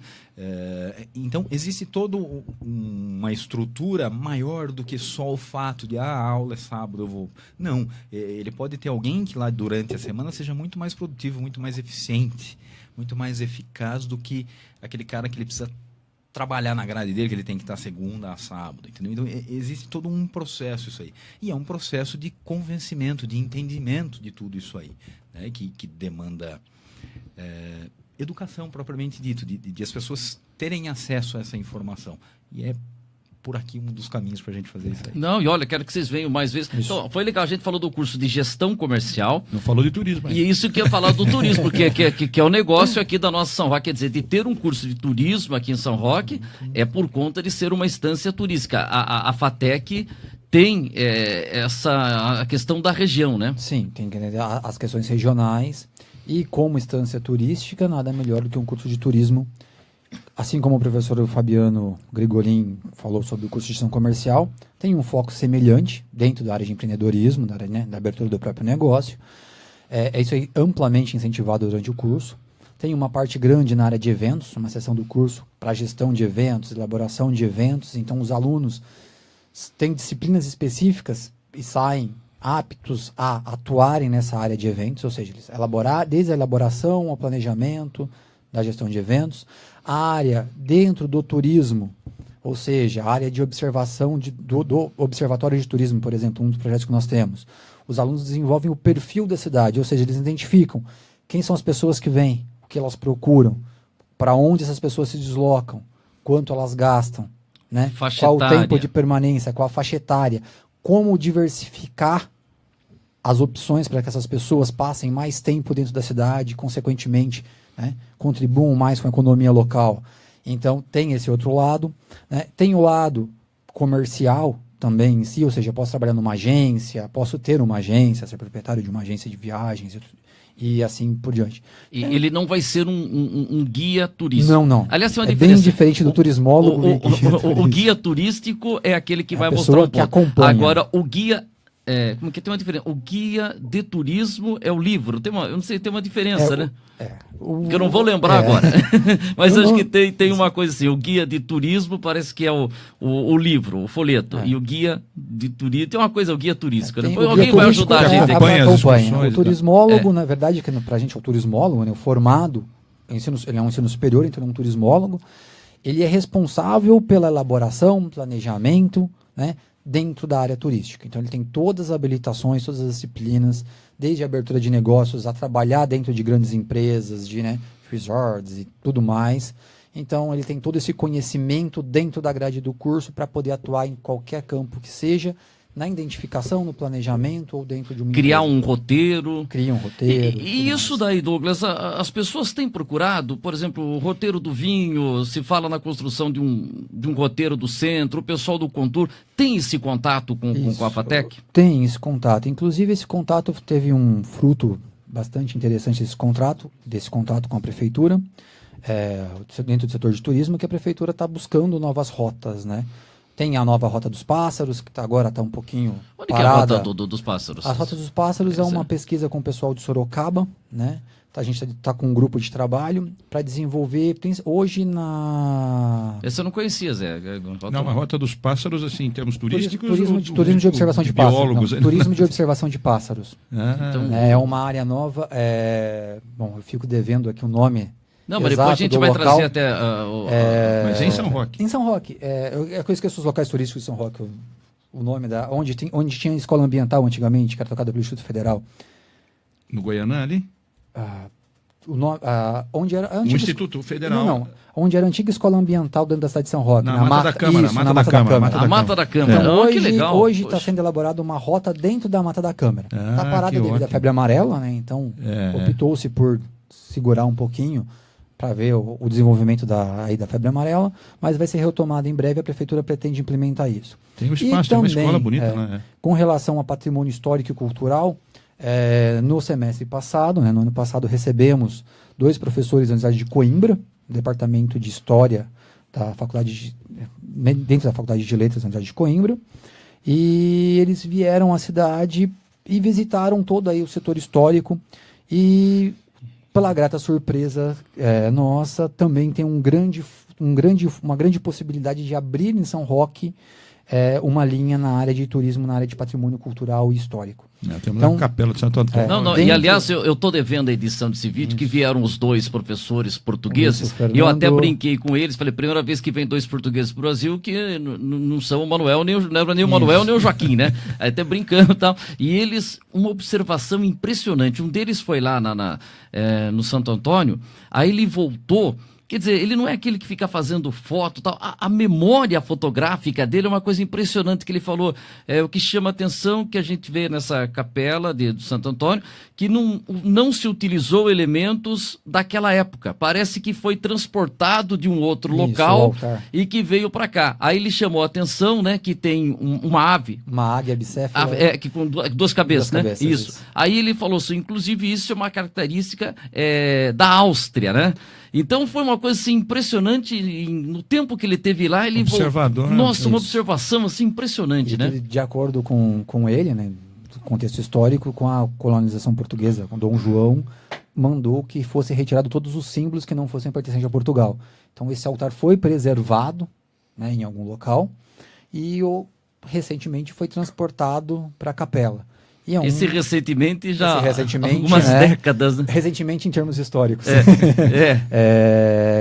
[SPEAKER 5] Então, existe toda uma estrutura maior do que só o fato de a aula é sábado, eu vou... Não, ele pode ter alguém que lá durante a semana seja muito mais produtivo, muito mais eficiente, muito mais eficaz do que aquele cara que ele precisa trabalhar na grade dele, que ele tem que estar segunda a sábado, entendeu? Então, existe todo um processo isso aí. E é um processo de convencimento, de entendimento de tudo isso aí, né? Que demanda educação propriamente dito, de as pessoas terem acesso a essa informação. E é por aqui um dos caminhos para a gente fazer isso aí.
[SPEAKER 1] Não, e olha, quero que vocês venham mais vezes. Então, foi legal, a gente falou do curso de gestão comercial.
[SPEAKER 3] Não falou de turismo ainda.
[SPEAKER 1] E isso que eu ia falar do turismo, que é o negócio aqui da nossa São Roque. Quer dizer, de ter um curso de turismo aqui em São Roque é por conta de ser uma instância turística. A FATEC tem a questão da região, né?
[SPEAKER 2] Sim, tem que entender as questões regionais. E como instância turística, nada melhor do que um curso de turismo. Assim como o professor Fabiano Grigolin falou sobre o curso de gestão comercial, tem um foco semelhante dentro da área de empreendedorismo, da área, da abertura do próprio negócio. Isso aí amplamente incentivado durante o curso. Tem uma parte grande na área de eventos, uma seção do curso para gestão de eventos, elaboração de eventos. Então, os alunos têm disciplinas específicas e saem aptos a atuarem nessa área de eventos, ou seja, eles desde a elaboração ao planejamento da gestão de eventos, a área dentro do turismo, ou seja, a área de observação do Observatório de Turismo, por exemplo, um dos projetos que nós temos. Os alunos desenvolvem o perfil da cidade, ou seja, eles identificam quem são as pessoas que vêm, o que elas procuram, para onde essas pessoas se deslocam, quanto elas gastam, né? Qual o tempo de permanência, qual a faixa etária, como diversificar as opções para que essas pessoas passem mais tempo dentro da cidade, consequentemente, né, contribuam mais com a economia local. Então, tem esse outro lado. Né? Tem o lado comercial também em si, ou seja, eu posso trabalhar numa agência, posso ter uma agência, ser proprietário de uma agência de viagens e assim por diante.
[SPEAKER 1] E ele não vai ser um guia turístico?
[SPEAKER 2] Não.
[SPEAKER 1] Aliás, tem uma
[SPEAKER 2] diferença. Bem diferente do turismólogo.
[SPEAKER 1] O guia turístico é aquele que vai mostrar um
[SPEAKER 2] que acompanha.
[SPEAKER 1] Agora, o guia... como que tem uma diferença? O guia de turismo é o livro. Eu não sei, tem uma diferença, né? Que eu não vou lembrar agora. Mas acho que tem uma coisa assim. O guia de turismo parece que é o livro, o folheto. E o guia de turismo... Tem uma coisa, o guia turístico. Né? Alguém vai ajudar a gente.
[SPEAKER 2] Acompanha. O turismólogo, na verdade, que pra gente é o turismólogo, né? O formado, ele é um ensino superior, então ele é um turismólogo. Ele é responsável pela elaboração, planejamento, né? Dentro da área turística. Então, ele tem todas as habilitações, todas as disciplinas, desde a abertura de negócios, a trabalhar dentro de grandes empresas, de resorts e tudo mais. Então, ele tem todo esse conhecimento dentro da grade do curso para poder atuar em qualquer campo que seja, na identificação, no planejamento ou dentro de uma
[SPEAKER 1] criar um roteiro.
[SPEAKER 2] Cria um roteiro.
[SPEAKER 1] E isso daí, Douglas, as pessoas têm procurado, por exemplo, o roteiro do vinho, se fala na construção de um roteiro do centro, o pessoal do Contour tem esse contato com a FATEC?
[SPEAKER 2] Tem esse contato. Inclusive, esse contato teve um fruto bastante interessante desse contrato com a prefeitura, dentro do setor de turismo, que a prefeitura está buscando novas rotas, né? Tem a nova Rota dos Pássaros, que agora está um pouquinho
[SPEAKER 1] Onde
[SPEAKER 2] parada.
[SPEAKER 1] Que é a Rota dos Pássaros?
[SPEAKER 2] A Rota dos Pássaros é uma pesquisa com o pessoal de Sorocaba, né? A gente está com um grupo de trabalho para desenvolver, hoje na...
[SPEAKER 1] Essa eu não conhecia, Zé.
[SPEAKER 3] Não, a Rota dos Pássaros, assim, em termos turísticos...
[SPEAKER 2] Turismo de observação de pássaros.
[SPEAKER 3] Biólogos.
[SPEAKER 2] Não, turismo de observação de pássaros.
[SPEAKER 3] Então,
[SPEAKER 2] é uma área nova. Bom, eu fico devendo aqui o nome.
[SPEAKER 1] Não, mas depois a gente vai trazer até...
[SPEAKER 3] mas em São Roque.
[SPEAKER 2] Em São Roque. Eu esqueço os locais turísticos de São Roque. O nome da... Onde tinha escola ambiental antigamente, que era tocada pelo Instituto Federal.
[SPEAKER 3] No Goianã, ali?
[SPEAKER 2] Onde era...
[SPEAKER 3] O Instituto Federal.
[SPEAKER 2] Não. Onde era a antiga escola ambiental dentro da cidade de São Roque.
[SPEAKER 3] Na Mata da Câmara.
[SPEAKER 2] Isso, na Mata da Câmara.
[SPEAKER 1] A Mata da Câmara.
[SPEAKER 2] Então,
[SPEAKER 1] que legal.
[SPEAKER 2] Hoje está sendo elaborada uma rota dentro da Mata da Câmara. Está parada devido à febre amarela, né? Então, optou-se por segurar um pouquinho para ver o desenvolvimento da febre amarela, mas vai ser retomada em breve. A prefeitura pretende implementar isso.
[SPEAKER 3] Tem um espaço, tem uma escola bonita, né?
[SPEAKER 2] Com relação a patrimônio histórico e cultural, no semestre passado, né, no ano passado, recebemos 2 professores da Universidade de Coimbra, departamento de História da dentro da Faculdade de Letras da Universidade de Coimbra, e eles vieram à cidade e visitaram todo aí o setor histórico, e pela grata surpresa nossa, também tem uma grande possibilidade de abrir em São Roque uma linha na área de turismo, na área de patrimônio cultural e histórico.
[SPEAKER 3] Temos a Capela de Santo Antônio.
[SPEAKER 1] E aliás, eu estou devendo a edição desse vídeo, que vieram os 2 professores portugueses, e eu até brinquei com eles, falei, primeira vez que vem 2 portugueses para o Brasil, que não são o Manuel, nem o Manuel, nem o Joaquim, né? Aí até brincando e tal. E eles, uma observação impressionante, um deles foi lá no Santo Antônio, aí ele voltou. Quer dizer, ele não é aquele que fica fazendo foto e tal. A memória fotográfica dele é uma coisa impressionante que ele falou. O que chama atenção que a gente vê nessa capela do Santo Antônio, que não se utilizou elementos daquela época. Parece que foi transportado de um outro local e que veio para cá. Aí ele chamou a atenção, né, que tem uma ave.
[SPEAKER 2] Uma águia bicéfala.
[SPEAKER 1] Que com 2 cabeças, né? Isso. Aí ele falou assim, inclusive isso é uma característica da Áustria, né? Então foi uma coisa assim, impressionante, no tempo que ele teve lá, ele
[SPEAKER 3] observador.
[SPEAKER 1] Nossa, uma observação assim impressionante, né?
[SPEAKER 2] De acordo com ele, né, do contexto histórico, com a colonização portuguesa, com Dom João mandou que fosse retirado todos os símbolos que não fossem pertencentes a Portugal. Então esse altar foi preservado, né, em algum local e recentemente foi transportado para a capela.
[SPEAKER 1] Recentemente algumas décadas. Né?
[SPEAKER 2] Recentemente em termos históricos.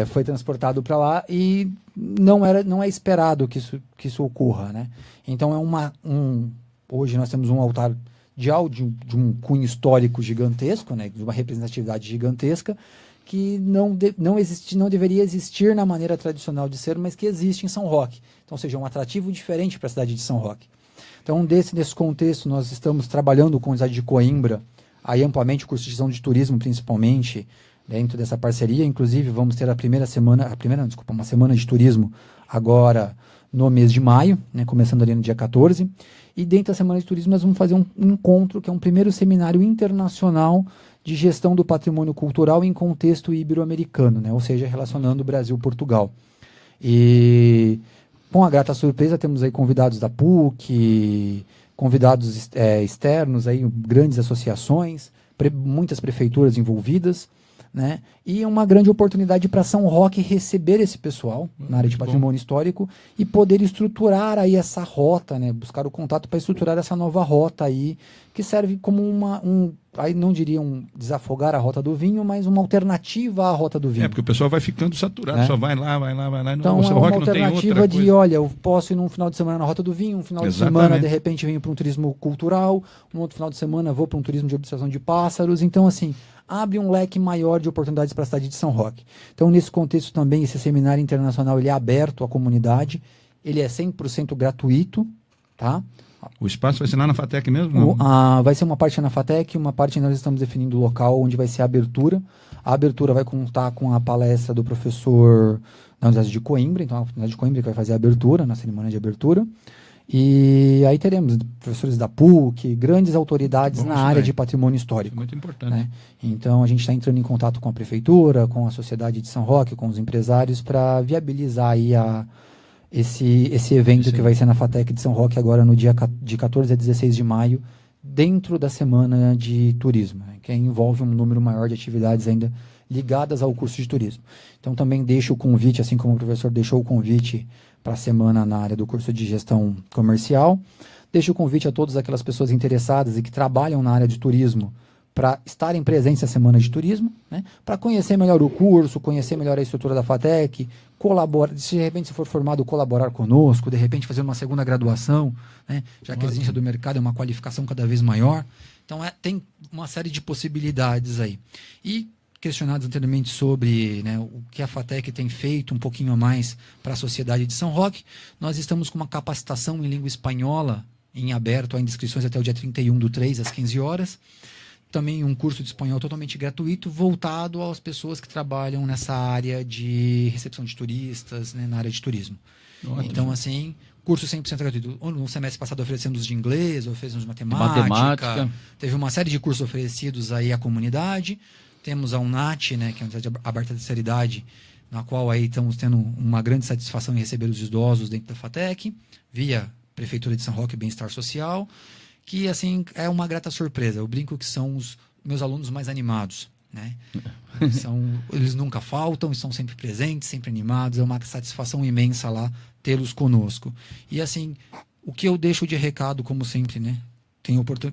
[SPEAKER 2] Foi transportado para lá e não é esperado que isso ocorra, né? Então hoje nós temos um altar de um cunho histórico gigantesco, né? De uma representatividade gigantesca que não deveria existir na maneira tradicional de ser, mas que existe em São Roque. Então, ou seja, um atrativo diferente para a cidade de São Roque. Então, nesse contexto, nós estamos trabalhando com a cidade de Coimbra, aí amplamente o curso de gestão de turismo, principalmente, dentro dessa parceria. Inclusive, vamos ter uma semana de turismo agora no mês de maio, né, começando ali no dia 14. E dentro da semana de turismo, nós vamos fazer um encontro, que é um primeiro seminário internacional de gestão do patrimônio cultural em contexto ibero-americano, né, ou seja, relacionando Brasil e Portugal. E... com a grata surpresa, temos aí convidados da PUC, convidados externos, aí, grandes associações, muitas prefeituras envolvidas, né? E uma grande oportunidade para São Roque receber esse pessoal na área de patrimônio histórico e poder estruturar aí essa rota, né? Buscar o contato para estruturar essa nova rota aí, que serve como aí não diria desafogar a rota do vinho, mas uma alternativa à rota do vinho.
[SPEAKER 3] Porque o pessoal vai ficando saturado, só vai lá.
[SPEAKER 2] Então é uma alternativa de, olha, eu posso ir num final de semana na rota do vinho, um final de semana, de repente, venho para um turismo cultural, um outro final de semana vou para um turismo de observação de pássaros. Então, assim, abre um leque maior de oportunidades para a cidade de São Roque. Então, nesse contexto também, esse seminário internacional ele é aberto à comunidade, ele é 100% gratuito, tá?
[SPEAKER 3] O espaço vai ser lá na FATEC mesmo?
[SPEAKER 2] Vai ser uma parte na FATEC, uma parte nós estamos definindo o local onde vai ser a abertura. A abertura vai contar com a palestra do professor da Universidade de Coimbra, então a Universidade de Coimbra que vai fazer a abertura, na cerimônia de abertura. E aí teremos professores da PUC, grandes autoridades na área de patrimônio histórico.
[SPEAKER 3] Muito importante.
[SPEAKER 2] Né? Então a gente está entrando em contato com a prefeitura, com a sociedade de São Roque, com os empresários, para viabilizar aí esse evento que vai ser na FATEC de São Roque agora no dia de 14 a 16 de maio, dentro da semana de turismo, né? Que envolve um número maior de atividades ainda ligadas ao curso de turismo. Então também deixo o convite, assim como o professor deixou o convite para a semana na área do curso de gestão comercial, deixo o convite a todas aquelas pessoas interessadas e que trabalham na área de turismo para estarem presentes na semana de turismo, né? Para conhecer melhor o curso, conhecer melhor a estrutura da FATEC, colaborar, se de repente se for formado, colaborar conosco, de repente fazer uma segunda graduação, né? Já que a exigência do mercado é uma qualificação cada vez maior. Então tem uma série de possibilidades aí. E questionados anteriormente sobre, né, o que a FATEC tem feito um pouquinho a mais para a sociedade de São Roque, nós estamos com uma capacitação em língua espanhola em aberto, ainda inscrições até o dia 31/3 às 15 horas. Também um curso de espanhol totalmente gratuito, voltado às pessoas que trabalham nessa área de recepção de turistas, né, na área de turismo. Ótimo. Então, assim, curso 100% gratuito. No semestre passado oferecemos de inglês, oferecemos de matemática. Teve uma série de cursos oferecidos aí à comunidade. Temos a UNAT, né, que é a Universidade Aberta da Terceira Idade, na qual aí estamos tendo uma grande satisfação em receber os idosos dentro da FATEC, via Prefeitura de São Roque e Bem-Estar Social, que assim é uma grata surpresa. Eu brinco que são os meus alunos mais animados, né? Eles nunca faltam, estão sempre presentes, sempre animados, é uma satisfação imensa lá tê-los conosco. E assim, o que eu deixo de recado, como sempre, né,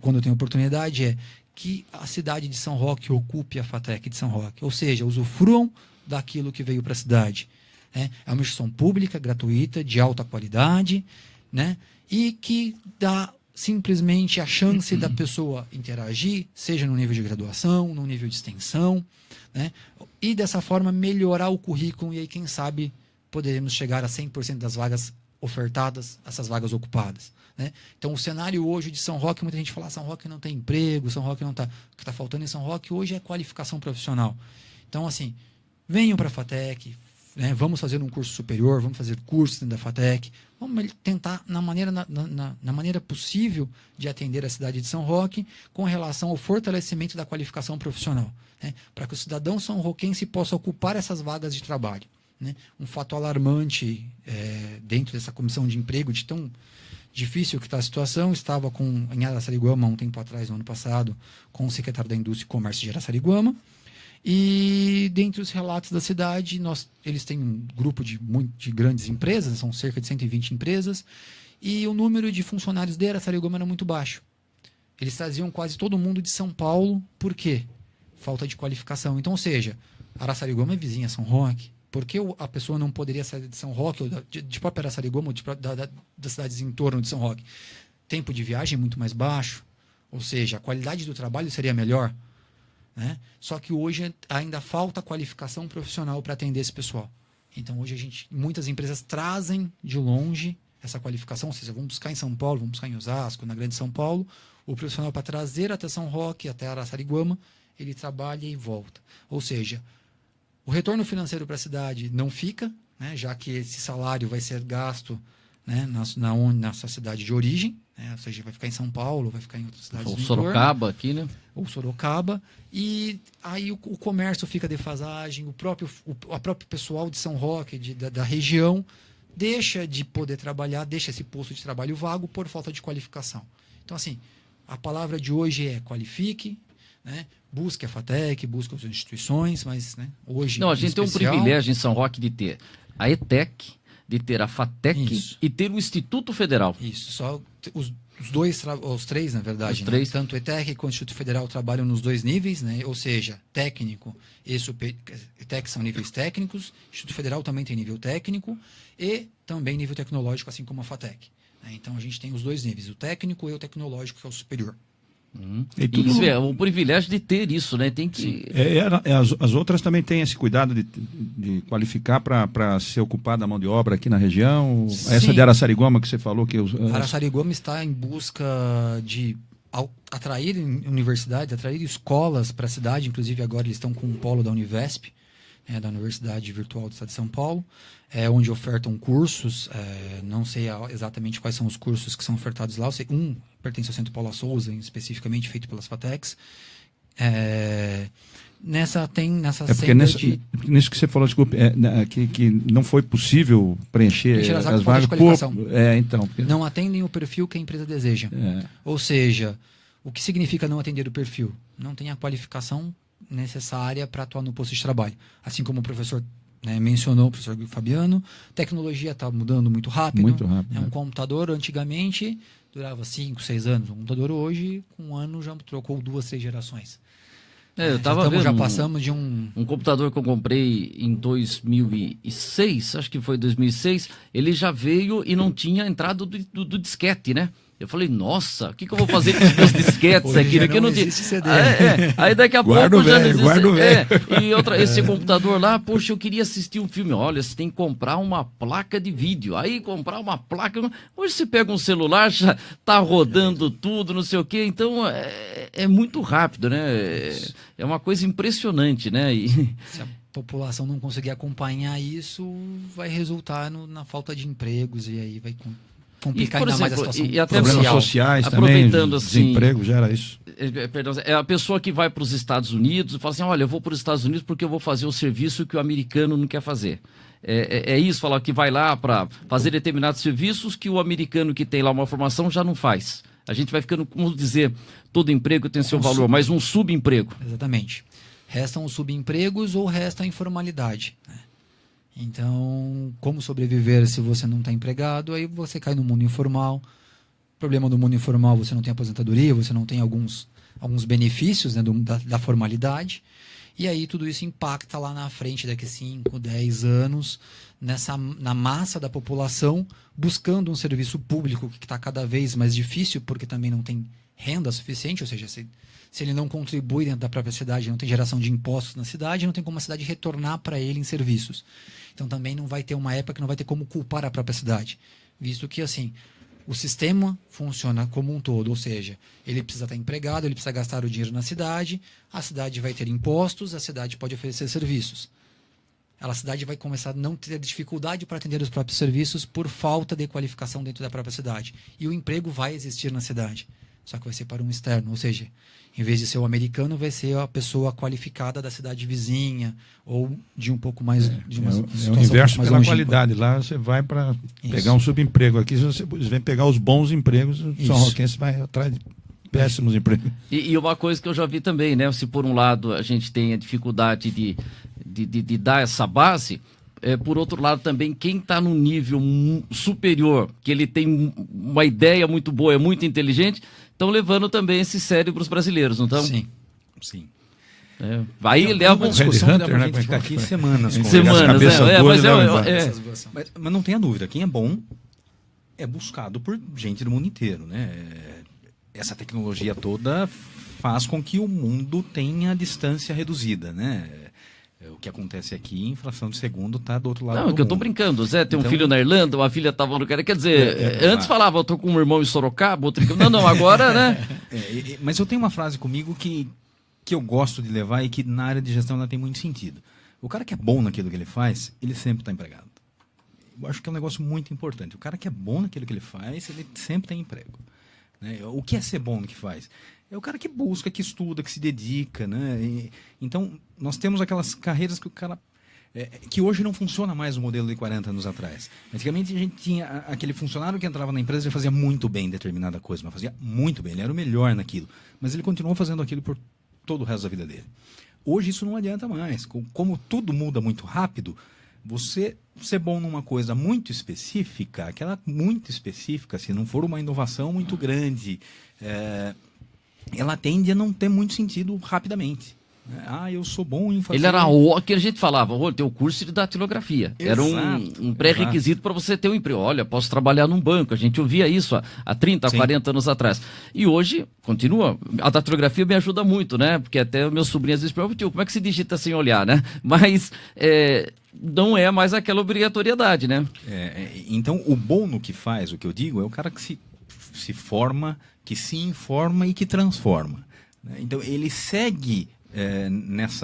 [SPEAKER 2] quando eu tenho oportunidade, é que a cidade de São Roque ocupe a FATEC de São Roque, ou seja, usufruam daquilo que veio para a cidade. Né? É uma instituição pública, gratuita, de alta qualidade, né? E que dá simplesmente a chance da pessoa interagir, seja no nível de graduação, no nível de extensão, né? E dessa forma melhorar o currículo e aí, quem sabe, poderemos chegar a 100% das vagas ofertadas, essas vagas ocupadas. Né? Então, o cenário hoje de São Roque, muita gente fala, São Roque não tem emprego, São Roque não está... O que está faltando em São Roque hoje é qualificação profissional. Então, assim, venham para a FATEC, né? Vamos fazer um curso superior, vamos fazer cursos dentro da FATEC, vamos tentar, na maneira possível, de atender a cidade de São Roque com relação ao fortalecimento da qualificação profissional, né? Para que o cidadão são-roquense possa ocupar essas vagas de trabalho. Né? Um fato alarmante dentro dessa comissão de emprego, de tão difícil que está a situação, estava em Araçariguama, um tempo atrás, no ano passado, com o secretário da Indústria e Comércio de Araçariguama, e dentre os relatos da cidade, eles têm um grupo de grandes empresas, são cerca de 120 empresas, e o número de funcionários de Araçariguama era muito baixo. Eles traziam quase todo mundo de São Paulo, por quê? Falta de qualificação. Então, ou seja, Araçariguama é vizinha a São Roque. Por que a pessoa não poderia sair de São Roque, ou de própria Araçariguama, ou das cidades em torno de São Roque? Tempo de viagem muito mais baixo, ou seja, a qualidade do trabalho seria melhor. Né? Só que hoje ainda falta qualificação profissional para atender esse pessoal. Então, hoje muitas empresas trazem de longe essa qualificação, ou seja, vamos buscar em São Paulo, vamos buscar em Osasco, na Grande São Paulo, o profissional para trazer até São Roque, até Araçariguama, ele trabalha e volta. Ou seja, o retorno financeiro para a cidade não fica, né, já que esse salário vai ser gasto, né, na sua cidade de origem, né, ou seja, vai ficar em São Paulo, vai ficar em outras cidades
[SPEAKER 1] ou Sorocaba aqui, né?
[SPEAKER 2] Ou Sorocaba, e aí o comércio fica defasagem, o próprio pessoal de São Roque, da região, deixa de poder trabalhar, deixa esse posto de trabalho vago por falta de qualificação. Então, assim, a palavra de hoje é qualifique, né? Busque a FATEC, busque as instituições, mas, né, hoje...
[SPEAKER 1] Não, a gente tem um privilégio em São Roque de ter a ETEC, de ter a FATEC. Isso. E ter o Instituto Federal.
[SPEAKER 2] Isso, só os três, na verdade.
[SPEAKER 1] Os três.
[SPEAKER 2] Né? Tanto o ETEC quanto o Instituto Federal trabalham nos dois níveis, né? Ou seja, técnico e ETEC são níveis técnicos, o Instituto Federal também tem nível técnico e também nível tecnológico, assim como a FATEC. Né? Então, a gente tem os dois níveis, o técnico e o tecnológico, que é o superior.
[SPEAKER 1] E isso é o privilégio de ter isso, né? Tem que...
[SPEAKER 3] As outras também têm esse cuidado de qualificar para ser ocupada a mão de obra aqui na região. Sim. Essa de Araçariguama que você falou que...
[SPEAKER 2] Araçariguama está em busca de atrair universidades, atrair escolas para a cidade. Inclusive agora eles estão com um polo da Univesp, da Universidade Virtual do Estado de São Paulo, onde ofertam cursos. Não sei exatamente quais são os cursos que são ofertados lá. Eu sei, pertence ao Centro Paula Souza, especificamente feito pelas FATECs. Nessa
[SPEAKER 3] porque nisso que você falou, desculpe, que não foi possível preencher as vagas então.
[SPEAKER 2] Não atendem o perfil que a empresa deseja. Ou seja, o que significa não atender o perfil? Não tem a qualificação necessária para atuar no posto de trabalho. Assim como o professor mencionou, o professor Fabiano, tecnologia está mudando muito rápido.
[SPEAKER 3] Muito rápido.
[SPEAKER 2] Um computador, antigamente, durava 5, 6 anos. Um computador hoje, com um ano, já trocou 2, 3 gerações.
[SPEAKER 1] Eu tava vendo,
[SPEAKER 2] já passamos de um
[SPEAKER 1] computador que eu comprei em 2006, acho que foi 2006, ele já veio e não tinha entrada do disquete, né? Eu falei, nossa, o que eu vou fazer com os disquetes aqui?
[SPEAKER 2] Não
[SPEAKER 1] não
[SPEAKER 2] existe CD.
[SPEAKER 1] Aí daqui a
[SPEAKER 3] guarda
[SPEAKER 1] pouco já não existe.
[SPEAKER 3] Guarda
[SPEAKER 1] esse computador lá, poxa, eu queria assistir um filme. Olha, você tem que comprar uma placa de vídeo. Aí comprar uma placa. Hoje você pega um celular, já tá rodando tudo, não sei o quê. Então é muito rápido, né? É uma coisa impressionante, né?
[SPEAKER 2] Se a população não conseguir acompanhar isso, vai resultar na falta de empregos e aí vai complicar ainda mais a situação.
[SPEAKER 1] E até
[SPEAKER 3] problemas sociais
[SPEAKER 1] aproveitando
[SPEAKER 3] também,
[SPEAKER 1] assim,
[SPEAKER 3] desemprego gera isso.
[SPEAKER 1] Perdão, é a pessoa que vai para os Estados Unidos e fala assim, olha, eu vou para os Estados Unidos porque eu vou fazer o serviço que o americano não quer fazer. É isso, falar que vai lá para fazer determinados serviços que o americano que tem lá uma formação já não faz. A gente vai ficando, como dizer, todo emprego tem seu valor, mas um subemprego.
[SPEAKER 2] Exatamente. Restam os subempregos ou resta a informalidade, né? Então, como sobreviver se você não está empregado? Aí você cai no mundo informal. O problema do mundo informal, você não tem aposentadoria, você não tem alguns benefícios, né, da formalidade. E aí tudo isso impacta lá na frente, daqui a 5, 10 anos, na massa da população, buscando um serviço público que está cada vez mais difícil, porque também não tem renda suficiente, ou seja, se ele não contribui dentro da própria cidade, não tem geração de impostos na cidade, não tem como a cidade retornar para ele em serviços. Então também não vai ter uma época que não vai ter como culpar a própria cidade, visto que assim o sistema funciona como um todo, ou seja, ele precisa estar empregado, ele precisa gastar o dinheiro na cidade, a cidade vai ter impostos, a cidade pode oferecer serviços. A cidade vai começar a não ter dificuldade para atender os próprios serviços por falta de qualificação dentro da própria cidade. E o emprego vai existir na cidade, só que vai ser para um externo, ou seja, em vez de ser o americano, vai ser a pessoa qualificada da cidade vizinha ou de um pouco mais... de uma
[SPEAKER 3] situação o inverso pela qualidade. Lá você vai para pegar um subemprego. Aqui você vem pegar os bons empregos, São Roquense vai atrás de péssimos empregos.
[SPEAKER 1] E uma coisa que eu já vi também, né? Se por um lado a gente tem a dificuldade de dar essa base... por outro lado também, quem está no nível superior, que ele tem uma ideia muito boa, é muito inteligente, estão levando também esses cérebros brasileiros, não estão?
[SPEAKER 2] Sim.
[SPEAKER 1] Aí leva uma
[SPEAKER 5] discussão
[SPEAKER 3] Hunter,
[SPEAKER 5] pra gente ficar aqui semanas. Mas não tenha dúvida, quem é bom é buscado por gente do mundo inteiro, né? Essa tecnologia toda faz com que o mundo tenha distância reduzida, né? O que acontece aqui, em fração de segundo, tá do outro lado do mundo.
[SPEAKER 1] Não, que eu tô brincando. Zé tem um filho na Irlanda, uma filha tava no cara. Quer dizer, antes falava, eu tô com um irmão em Sorocaba, outro... Não, agora, né?
[SPEAKER 5] Mas eu tenho uma frase comigo que eu gosto de levar e que na área de gestão ela tem muito sentido. O cara que é bom naquilo que ele faz, ele sempre está empregado. Eu acho que é um negócio muito importante. O cara que é bom naquilo que ele faz, ele sempre tem emprego. Né? O que é ser bom no que faz? É o cara que busca, que estuda, que se dedica, né? Então, nós temos aquelas carreiras que o cara... que hoje não funciona mais o modelo de 40 anos atrás. Antigamente a gente tinha aquele funcionário que entrava na empresa e fazia muito bem determinada coisa, mas fazia muito bem, ele era o melhor naquilo. Mas ele continuou fazendo aquilo por todo o resto da vida dele. Hoje isso não adianta mais. Como tudo muda muito rápido, você ser bom numa coisa muito específica, aquela muito específica, se não for uma inovação muito grande... ela tende a não ter muito sentido rapidamente. Eu sou bom em fazer...
[SPEAKER 1] Ele era o que a gente falava, tem o curso de datilografia. Era um pré-requisito para você ter um emprego. Olha, posso trabalhar num banco. A gente ouvia isso há 30, 40 anos atrás. E hoje, continua. A datilografia me ajuda muito, né? Porque até meus sobrinhos às vezes perguntam, tio, como é que se digita sem olhar, né? Mas não é mais aquela obrigatoriedade, né?
[SPEAKER 5] Então, o bom no que faz, o que eu digo, é o cara que se forma, que se informa e que transforma. Então, ele segue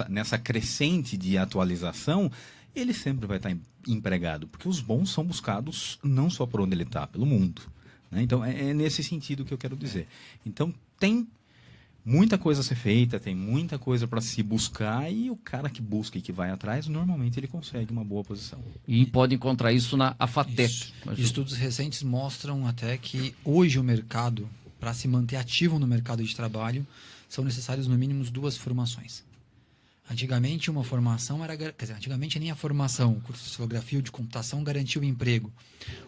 [SPEAKER 5] nessa crescente de atualização, ele sempre vai estar empregado, porque os bons são buscados não só por onde ele está, pelo mundo. Né? Então, é nesse sentido que eu quero dizer. Então, tem muita coisa a ser feita, tem muita coisa para se buscar, e o cara que busca e que vai atrás, normalmente ele consegue uma boa posição.
[SPEAKER 1] E pode encontrar isso na FATEC.
[SPEAKER 2] Estudos recentes mostram até que hoje o mercado, para se manter ativo no mercado de trabalho, são necessárias no mínimo 2 formações. Antigamente uma formação era... Quer dizer, antigamente nem a formação, o curso de sociografia ou de computação garantia o emprego.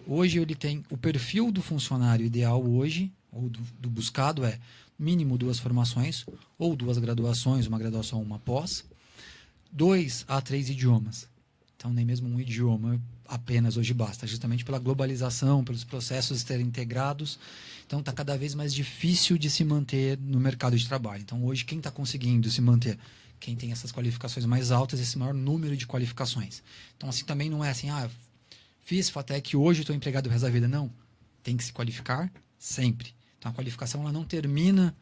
[SPEAKER 2] Hoje ele tem o perfil do funcionário ideal hoje, ou do buscado é mínimo 2 formações, ou 2 graduações, uma graduação ou uma pós, 2 a 3 idiomas. Então nem mesmo um idioma apenas hoje basta, justamente pela globalização, pelos processos estarem integrados. Então está cada vez mais difícil de se manter no mercado de trabalho. Então hoje quem está conseguindo se manter? Quem tem essas qualificações mais altas, esse maior número de qualificações. Então assim também não é assim, fiz FATEC hoje estou empregado o resto da vida. Não, tem que se qualificar sempre. Então a qualificação ela não termina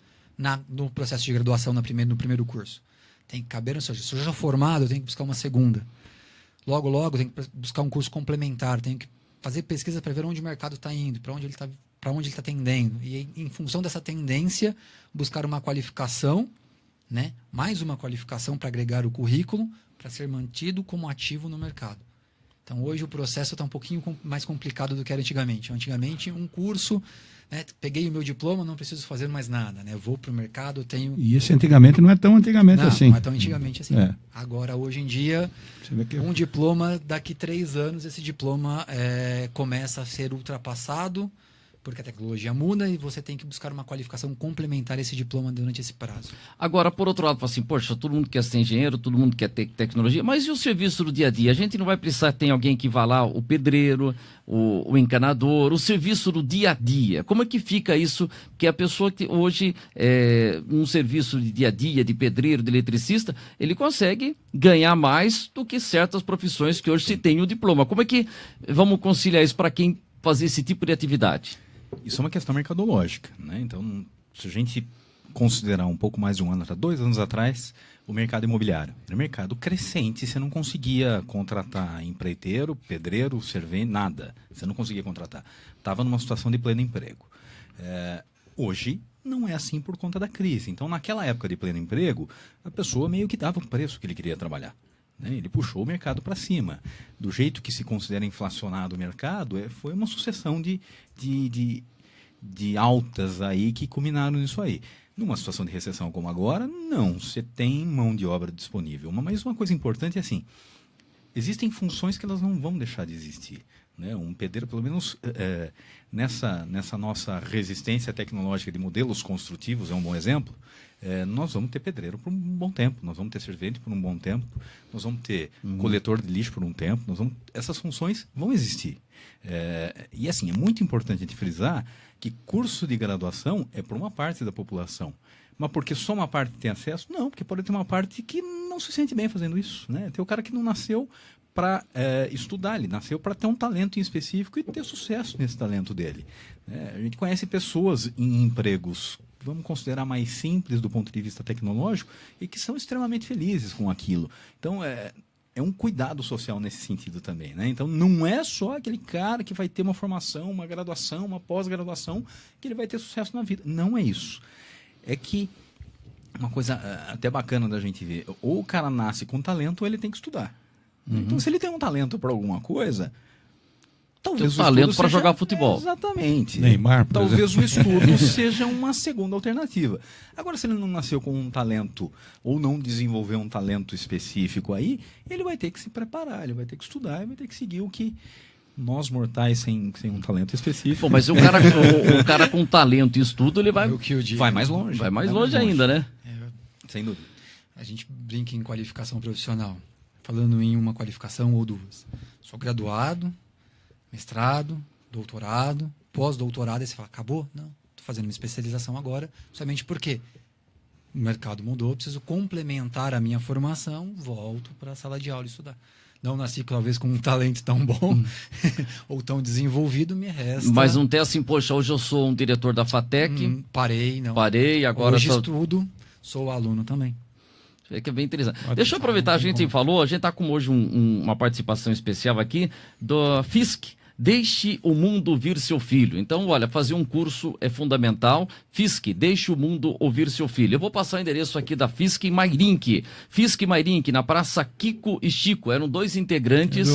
[SPEAKER 2] no processo de graduação no primeiro curso. Tem que caber, ou seja, se eu já sou formado, eu tenho que buscar uma segunda. Logo, tem que buscar um curso complementar, tem que fazer pesquisa para ver onde o mercado está indo, para onde ele está tendendo. E, em função dessa tendência, buscar uma qualificação, né? Mais uma qualificação para agregar o currículo, para ser mantido como ativo no mercado. Então, hoje o processo está um pouquinho mais complicado do que era antigamente. Antigamente, um curso, né? Peguei o meu diploma, não preciso fazer mais nada. Né? Vou para o mercado, tenho...
[SPEAKER 3] E esse antigamente não é tão antigamente assim.
[SPEAKER 2] Não é tão antigamente assim. Agora, hoje em dia, um diploma, daqui 3 anos, esse diploma começa a ser ultrapassado, porque a tecnologia muda e você tem que buscar uma qualificação complementar a esse diploma durante esse prazo.
[SPEAKER 1] Agora, por outro lado, fala assim, poxa, todo mundo quer ser engenheiro, todo mundo quer ter tecnologia, mas e o serviço do dia a dia? A gente não vai precisar ter alguém que vá lá, o pedreiro, o encanador, o serviço do dia a dia. Como é que fica isso? Que a pessoa que hoje, um serviço de dia a dia, de pedreiro, de eletricista, ele consegue ganhar mais do que certas profissões que hoje se tem o diploma. Como é que vamos conciliar isso para quem fazer esse tipo de atividade?
[SPEAKER 5] Isso é uma questão mercadológica, né? Então, se a gente considerar um pouco mais de 1 ano atrás, 2 anos atrás, o mercado imobiliário era um mercado crescente, você não conseguia contratar empreiteiro, pedreiro, servente, nada. Você não conseguia contratar. Estava numa situação de pleno emprego. Hoje, não é assim por conta da crise. Então, naquela época de pleno emprego, a pessoa meio que dava o preço que ele queria trabalhar. Ele puxou o mercado para cima. Do jeito que se considera inflacionado o mercado, foi uma sucessão de altas aí que culminaram nisso aí. Numa situação de recessão como agora, não. Você tem mão de obra disponível. Mas uma coisa importante é assim, existem funções que elas não vão deixar de existir. Né? Um pedreiro, pelo menos nessa nossa resistência tecnológica de modelos construtivos, é um bom exemplo. Nós vamos ter pedreiro por um bom tempo, nós vamos ter servente por um bom tempo, nós vamos ter coletor de lixo por um tempo, essas funções vão existir. E assim, é muito importante a gente frisar que curso de graduação é por uma parte da população. Mas porque só uma parte tem acesso? Não, porque pode ter uma parte que não se sente bem fazendo isso. Né? Tem o cara que não nasceu para estudar, ele nasceu para ter um talento em específico e ter sucesso nesse talento dele. A gente conhece pessoas em empregos, vamos considerar mais simples do ponto de vista tecnológico, e que são extremamente felizes com aquilo. Então, é um cuidado social nesse sentido também. Né? Então, não é só aquele cara que vai ter uma formação, uma graduação, uma pós-graduação, que ele vai ter sucesso na vida. Não é isso. É que uma coisa até bacana da gente ver, ou o cara nasce com talento ou ele tem que estudar. Então, se ele tem um talento para alguma coisa, talvez
[SPEAKER 1] tem um talento para jogar futebol.
[SPEAKER 5] Exatamente.
[SPEAKER 3] Neymar, por
[SPEAKER 5] talvez o estudo seja uma segunda alternativa. Agora, se ele não nasceu com um talento ou não desenvolveu um talento específico aí, ele vai ter que se preparar, ele vai ter que estudar, ele vai ter que seguir o que nós mortais sem um talento específico.
[SPEAKER 1] Pô, mas o cara com talento e estudo, ele vai
[SPEAKER 5] mais longe.
[SPEAKER 1] Vai mais longe ainda, né?
[SPEAKER 5] Sem dúvida.
[SPEAKER 2] A gente brinca em qualificação profissional, falando em uma qualificação ou 2. Sou graduado, mestrado, doutorado, pós-doutorado, e você fala, acabou? Não, estou fazendo uma especialização agora, somente porque o mercado mudou, preciso complementar a minha formação, volto para a sala de aula estudar. Não nasci talvez com um talento tão bom ou tão desenvolvido, me resta...
[SPEAKER 1] Mas não tem assim, poxa, hoje eu sou um diretor da FATEC...
[SPEAKER 2] Parei, não.
[SPEAKER 1] Parei, agora...
[SPEAKER 2] Hoje estudo, sou aluno também.
[SPEAKER 1] É que é bem interessante. Deixa eu aproveitar, a gente falou, a gente está com hoje uma participação especial aqui do FISC. Deixe o mundo ouvir seu filho. Então, olha, fazer um curso é fundamental. FISC, deixe o mundo ouvir seu filho. Eu vou passar o endereço aqui da FISC Mairink. FISC Mairink, na Praça Kiko e Chico. Eram 2 integrantes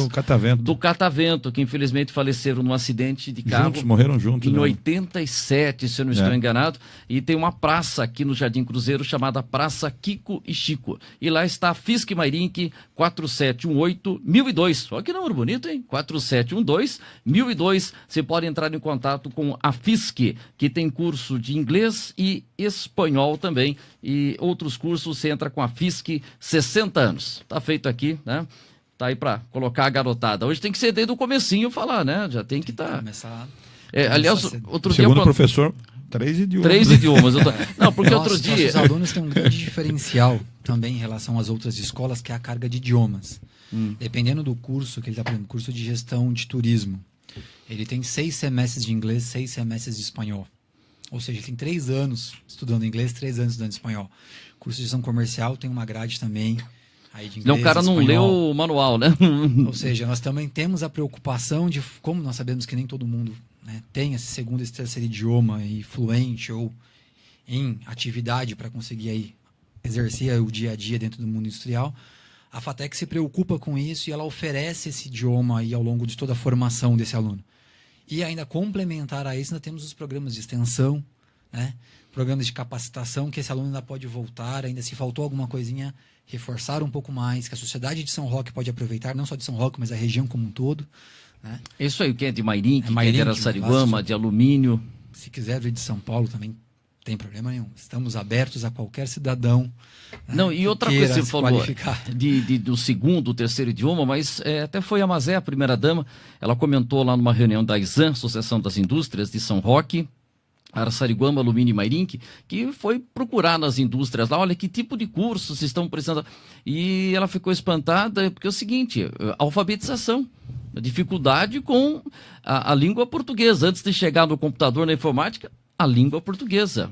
[SPEAKER 1] do Catavento, que infelizmente faleceram num acidente de carro.
[SPEAKER 3] Morreram juntos.
[SPEAKER 1] Em 87, se eu não estou enganado. E tem uma praça aqui no Jardim Cruzeiro chamada Praça Kiko e Chico. E lá está a FISC Mairink 4718-1002. Olha que número bonito, hein? 4712-1002, você pode entrar em contato com a FISC, que tem curso de inglês e espanhol também, e outros cursos você entra com a FISC 60 anos. Tá feito aqui, né? Tá aí para colocar a garotada. Hoje tem que ser desde o comecinho falar, né? Já tem que estar... aliás, outro dia...
[SPEAKER 3] Segundo o professor, 3 idiomas.
[SPEAKER 1] 3 idiomas. Não, porque outro dia...
[SPEAKER 2] Nossos alunos têm um grande diferencial também em relação às outras escolas, que é a carga de idiomas. Dependendo do curso que ele está aprendendo, curso de gestão de turismo, ele tem 6 semestres de inglês, 6 semestres de espanhol. Ou seja, ele tem 3 anos estudando inglês, 3 anos estudando espanhol. Curso de gestão comercial tem uma grade também aí de inglês,
[SPEAKER 1] o cara não leu o manual, né?
[SPEAKER 2] Ou seja, nós também temos a preocupação de, como nós sabemos que nem todo mundo, né, tem esse segundo e esse terceiro idioma e fluente ou em atividade para conseguir aí exercer o dia a dia dentro do mundo industrial, a FATEC se preocupa com isso e ela oferece esse idioma aí ao longo de toda a formação desse aluno. E ainda complementar a isso, nós temos os programas de extensão, né? Programas de capacitação, que esse aluno ainda pode voltar, ainda se faltou alguma coisinha, reforçar um pouco mais, que a sociedade de São Roque pode aproveitar, não só de São Roque, mas a região como um todo. Né?
[SPEAKER 1] Isso aí, quem é de Mairink, quem é de Araçariguama, de alumínio.
[SPEAKER 2] Se quiser vir de São Paulo também, tem problema nenhum. Estamos abertos a qualquer cidadão.
[SPEAKER 1] Não, e outra coisa que você falou do segundo, terceiro idioma, mas até foi a Mazé, a primeira-dama, ela comentou lá numa reunião da ISAN, Associação das Indústrias de São Roque, Araçariguama, Alumínio e Mairink, que foi procurar nas indústrias lá, olha que tipo de cursos estão precisando. E ela ficou espantada, porque é o seguinte, alfabetização, a dificuldade com a língua portuguesa. Antes de chegar no computador, na informática, a língua portuguesa,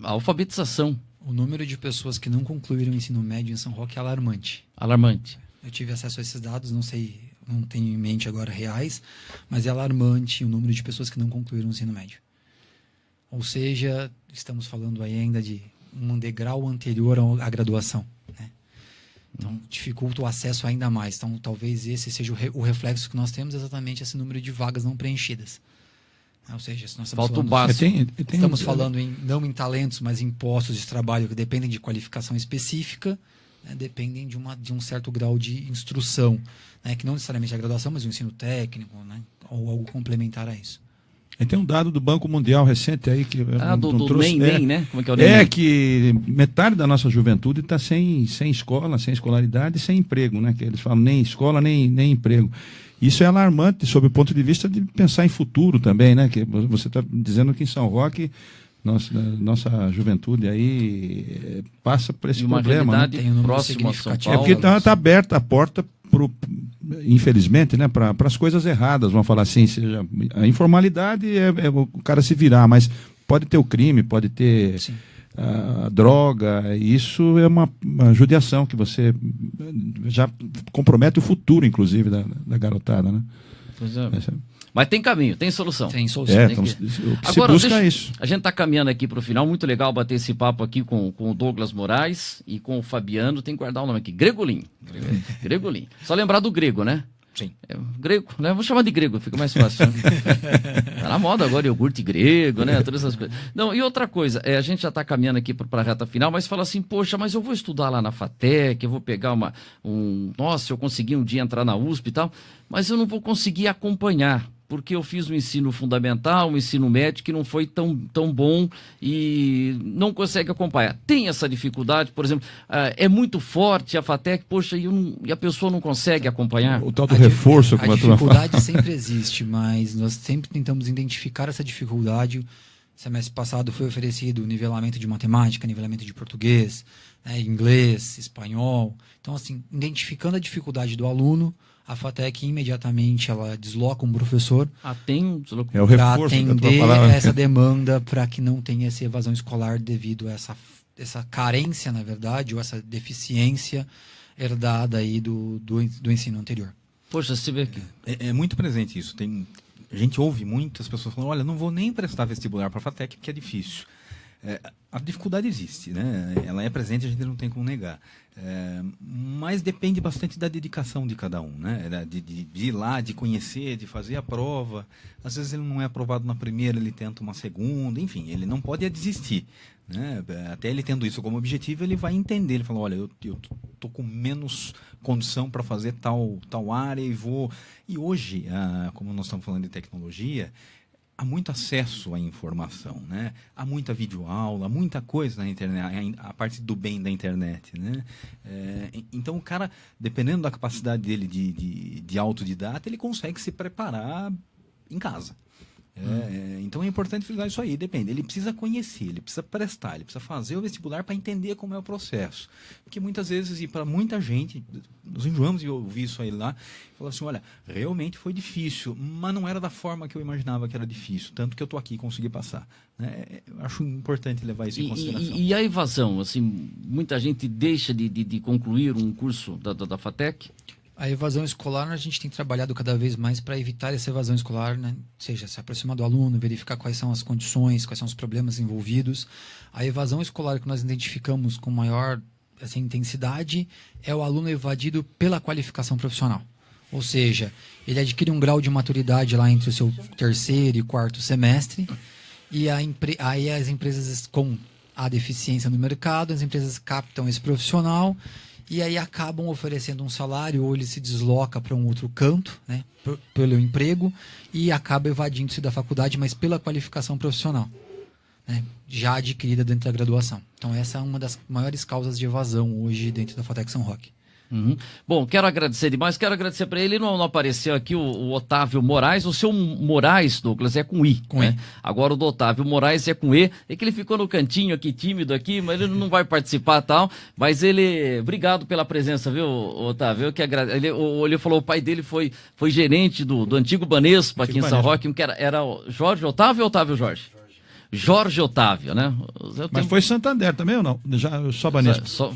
[SPEAKER 1] a alfabetização.
[SPEAKER 2] O número de pessoas que não concluíram o ensino médio em São Roque é alarmante.
[SPEAKER 1] Alarmante.
[SPEAKER 2] Eu tive acesso a esses dados, não sei, não tenho em mente agora reais, mas é alarmante o número de pessoas que não concluíram o ensino médio. Ou seja, estamos falando aí ainda de um degrau anterior à graduação, né? Então, dificulta o acesso ainda mais. Então, talvez esse seja o reflexo que nós temos, exatamente esse número de vagas não preenchidas. Ou seja, se nós estamos
[SPEAKER 1] falta o básico.
[SPEAKER 2] Estamos falando não em talentos, mas em postos de trabalho que dependem de qualificação específica, né, dependem de um certo grau de instrução, né, que não necessariamente é a graduação, mas o ensino técnico, né, ou algo complementar a isso.
[SPEAKER 3] E tem um dado do Banco Mundial recente aí que
[SPEAKER 1] do
[SPEAKER 3] trouxe,
[SPEAKER 1] NEM, né? Como é que é o NEM?
[SPEAKER 3] Que metade da nossa juventude está sem escola, sem escolaridade, sem emprego, né? Que eles falam nem escola, nem emprego. Isso é alarmante sob o ponto de vista de pensar em futuro também, né? Que você está dizendo que em São Roque nossa juventude aí passa por esse problema.
[SPEAKER 1] Tem um próximo a São Paulo.
[SPEAKER 3] É porque está aberta a porta infelizmente, né, para as coisas erradas, vamos falar assim, seja, a informalidade é o cara se virar, mas pode ter o crime, pode ter a droga, isso é uma judiação que você já compromete o futuro, inclusive, da garotada, né?
[SPEAKER 1] Pois é. Mas tem caminho, tem solução.
[SPEAKER 2] Tem solução.
[SPEAKER 3] Agora, se busca isso.
[SPEAKER 1] A gente está caminhando aqui para o final. Muito legal bater esse papo aqui com o Douglas Moraes e com o Fabiano. Tem que guardar o nome aqui. Gregolin. Gregolin. Só lembrar do grego, né?
[SPEAKER 5] Sim.
[SPEAKER 1] Grego, né? Vou chamar de grego, fica mais fácil. Tá na moda agora, iogurte grego, né? Todas essas coisas. Não, e outra coisa, a gente já está caminhando aqui para a reta final, mas fala assim, poxa, mas eu vou estudar lá na FATEC, eu vou pegar nossa, eu consegui um dia entrar na USP e tal, mas eu não vou conseguir acompanhar, porque eu fiz um ensino fundamental, um ensino médio que não foi tão bom e não consegue acompanhar. Tem essa dificuldade, por exemplo, é muito forte a FATEC, poxa, e a pessoa não consegue acompanhar?
[SPEAKER 3] O tal do reforço, como
[SPEAKER 2] a dificuldade sempre existe, mas nós sempre tentamos identificar essa dificuldade. Semestre passado foi oferecido nivelamento de matemática, nivelamento de português, né, inglês, espanhol. Então, assim, identificando a dificuldade do aluno, a FATEC imediatamente ela desloca um professor
[SPEAKER 3] para
[SPEAKER 2] atender essa demanda para que não tenha essa evasão escolar devido a essa essa carência, na verdade, ou essa deficiência herdada aí do ensino anterior.
[SPEAKER 1] Poxa, você vê aqui.
[SPEAKER 5] É muito presente isso. A gente ouve muitas pessoas falando, olha, não vou nem prestar vestibular para a FATEC porque é difícil. A dificuldade existe, né? Ela é presente, a gente não tem como negar. Mas depende bastante da dedicação de cada um, né? De ir lá, de conhecer, de fazer a prova. Às vezes ele não é aprovado na primeira, ele tenta uma segunda, enfim, ele não pode desistir, né? Até ele tendo isso como objetivo, ele vai entender, ele fala, olha, eu tô com menos condição para fazer tal área e vou... E hoje, como nós estamos falando de tecnologia, há muito acesso à informação, né? Há muita videoaula, muita coisa na internet, a parte do bem da internet, né? Então o cara, dependendo da capacidade dele de autodidata, ele consegue se preparar em casa. Então é importante frisar isso aí, depende. Ele precisa conhecer, ele precisa prestar, ele precisa fazer o vestibular para entender como é o processo. Porque muitas vezes, e para muita gente, nós enjoamos de ouvir isso aí lá, falar assim, olha, realmente foi difícil, mas não era da forma que eu imaginava que era difícil, tanto que eu estou aqui e consegui passar. Eu acho importante levar isso em consideração.
[SPEAKER 1] E a evasão? Assim, muita gente deixa de concluir um curso da FATEC?
[SPEAKER 2] A evasão escolar, a gente tem trabalhado cada vez mais para evitar essa evasão escolar, né? Ou seja, se aproximar do aluno, verificar quais são as condições, quais são os problemas envolvidos. A evasão escolar que nós identificamos com maior intensidade é o aluno evadido pela qualificação profissional. Ou seja, ele adquire um grau de maturidade lá entre o seu 3º e 4º semestre e aí as empresas, com a deficiência no mercado, as empresas captam esse profissional e aí acabam oferecendo um salário, ou ele se desloca para um outro canto, né, pelo emprego, e acaba evadindo-se da faculdade, mas pela qualificação profissional, né, já adquirida dentro da graduação. Então essa é uma das maiores causas de evasão hoje dentro da FATEC São Roque.
[SPEAKER 1] Uhum. Bom, quero agradecer demais, quero agradecer para ele, não apareceu aqui o Otávio Moraes, o seu Moraes, Douglas, é com I, né? Agora o do Otávio Moraes é com E, é que ele ficou no cantinho aqui, tímido aqui, mas ele não vai participar e tal, mas ele, obrigado pela presença, viu, Otávio, eu que agradeço, ele falou, o pai dele foi gerente do antigo Banespa aqui em São Roque, que era o Jorge Otávio ou Otávio Jorge? Jorge Otávio, né?
[SPEAKER 3] Mas foi Santander também ou não? Só Banespa?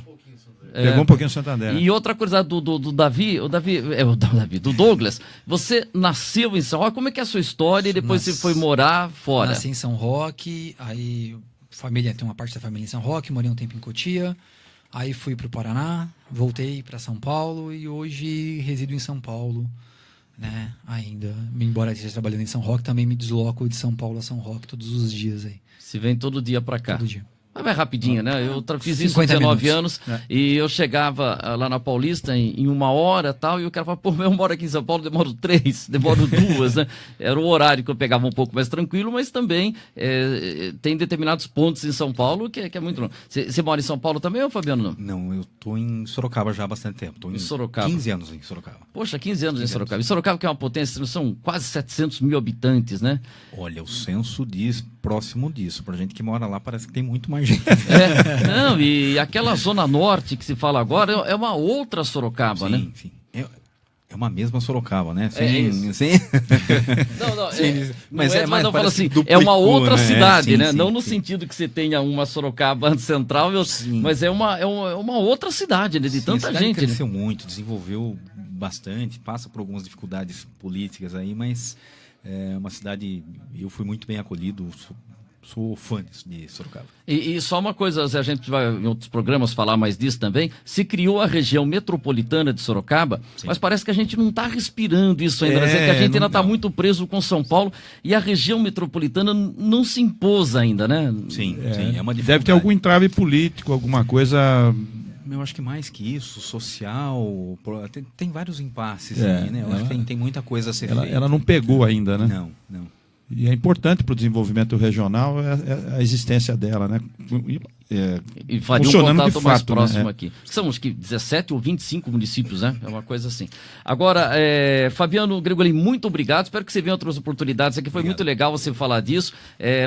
[SPEAKER 3] Pegou um pouquinho o Santander.
[SPEAKER 1] E outra coisa do Davi, do Douglas, você nasceu em São Roque, como é que é a sua história e depois você foi morar fora?
[SPEAKER 2] Nasci em São Roque, aí tem uma parte da família em São Roque, morei um tempo em Cotia, aí fui para o Paraná, voltei para São Paulo e hoje resido em São Paulo, né? Ainda, embora esteja trabalhando em São Roque, também me desloco de São Paulo a São Roque todos os dias aí.
[SPEAKER 1] Você vem todo dia para cá?
[SPEAKER 2] Todo dia.
[SPEAKER 1] Mas vai rapidinho, né? Eu fiz isso com 19 anos e eu chegava lá na Paulista em 1 hora e tal, e o cara falava, pô, eu moro aqui em São Paulo, demoro 3, demoro 2, né? Era o horário que eu pegava um pouco mais tranquilo, mas também tem determinados pontos em São Paulo que é muito longe. Você mora em São Paulo também, ou Fabiano?
[SPEAKER 5] Não, eu tô em Sorocaba já há bastante tempo. Tô em Sorocaba. 15 anos em Sorocaba.
[SPEAKER 1] Poxa, 15 anos em Sorocaba. E Sorocaba que é uma potência, são quase 700 mil habitantes, né?
[SPEAKER 5] Olha, o censo diz próximo disso. Pra gente que mora lá, parece que tem muito mais gente.
[SPEAKER 1] Não, e aquela zona norte que se fala agora é uma outra Sorocaba,
[SPEAKER 5] sim,
[SPEAKER 1] né?
[SPEAKER 5] Sim, é uma mesma Sorocaba, né?
[SPEAKER 1] Não, fala assim, é uma outra cidade, né? Não no sentido que você tenha uma Sorocaba central, mas é uma outra cidade, né? De tanta gente.
[SPEAKER 5] Cresceu muito, desenvolveu bastante, passa por algumas dificuldades políticas aí, mas é uma cidade, eu fui muito bem acolhido, sou fã de Sorocaba.
[SPEAKER 1] E só uma coisa, a gente vai em outros programas falar mais disso também, se criou a região metropolitana de Sorocaba, sim, mas parece que a gente não está respirando isso ainda, que a gente ainda está muito preso com São Paulo e a região metropolitana não se impôs ainda, né?
[SPEAKER 5] Sim, é uma dificuldade.
[SPEAKER 3] Deve ter algum entrave político, alguma coisa...
[SPEAKER 5] Eu acho que mais que isso, social, tem vários impasses aí, né? Eu acho que tem muita coisa a ser feita.
[SPEAKER 3] Ela não pegou ainda, né?
[SPEAKER 5] Não.
[SPEAKER 3] E é importante para o desenvolvimento regional a existência dela, né?
[SPEAKER 1] E faria um contato mais próximo aqui. São acho que 17 ou 25 municípios, né? É uma coisa assim. Agora, Fabiano Gregolin, muito obrigado. Espero que você venha outras oportunidades. Aqui foi muito legal você falar disso.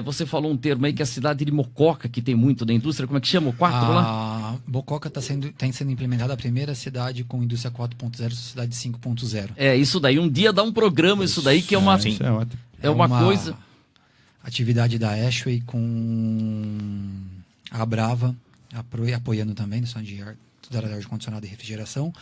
[SPEAKER 1] Você falou um termo aí que é a cidade de Mococa, que tem muito da indústria. Como é que chama o 4 lá?
[SPEAKER 2] Mococa está sendo implementada a primeira cidade com indústria 4.0, cidade 5.0.
[SPEAKER 1] Isso daí. Um dia dá um programa isso daí, que é uma...
[SPEAKER 3] Isso é ótimo.
[SPEAKER 1] É uma coisa...
[SPEAKER 2] atividade da Ashway com a Brava, apoiando também, da área de ar-condicionado e refrigeração,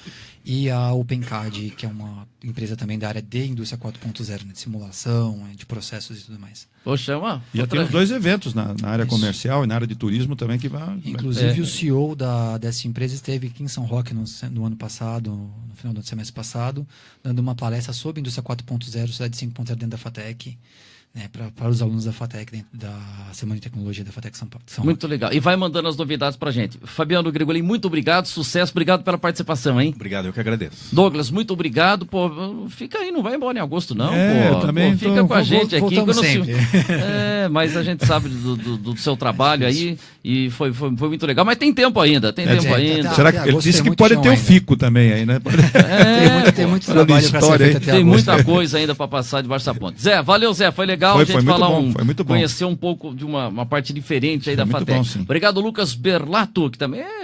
[SPEAKER 2] e a OpenCAD, que é uma empresa também da área de indústria 4.0, né, de simulação, de processos e tudo mais.
[SPEAKER 1] Poxa,
[SPEAKER 3] já temos 2 eventos na área comercial e na área de turismo também que vai...
[SPEAKER 2] Inclusive o CEO dessa empresa esteve aqui em São Roque no ano passado, no final do semestre passado, dando uma palestra sobre indústria 4.0, cidade 5.0 dentro da FATEC, né, para os alunos da FATEC, dentro da Semana de Tecnologia da FATEC São Paulo.
[SPEAKER 1] Muito legal. E vai mandando as novidades pra gente. Fabiano Gregolin, muito obrigado, sucesso, obrigado pela participação, hein?
[SPEAKER 5] Obrigado, eu que agradeço.
[SPEAKER 1] Douglas, muito obrigado. Pô, fica aí, não vai embora em agosto, não.
[SPEAKER 3] Eu também
[SPEAKER 1] fica com a gente aqui.
[SPEAKER 2] Sempre.
[SPEAKER 1] Mas a gente sabe do seu trabalho aí e foi muito legal. Mas tem tempo ainda,
[SPEAKER 3] Será que ele disse que pode ter o FICO também aí, né?
[SPEAKER 2] Tem muito trabalho para ser feito até
[SPEAKER 1] Tem
[SPEAKER 2] agosto.
[SPEAKER 1] muita coisa ainda para passar debaixo da ponte. Zé, valeu, Zé, foi legal a gente falar conhecer um pouco de uma parte diferente aí da FATEC. Obrigado, Lucas Berlato, que também é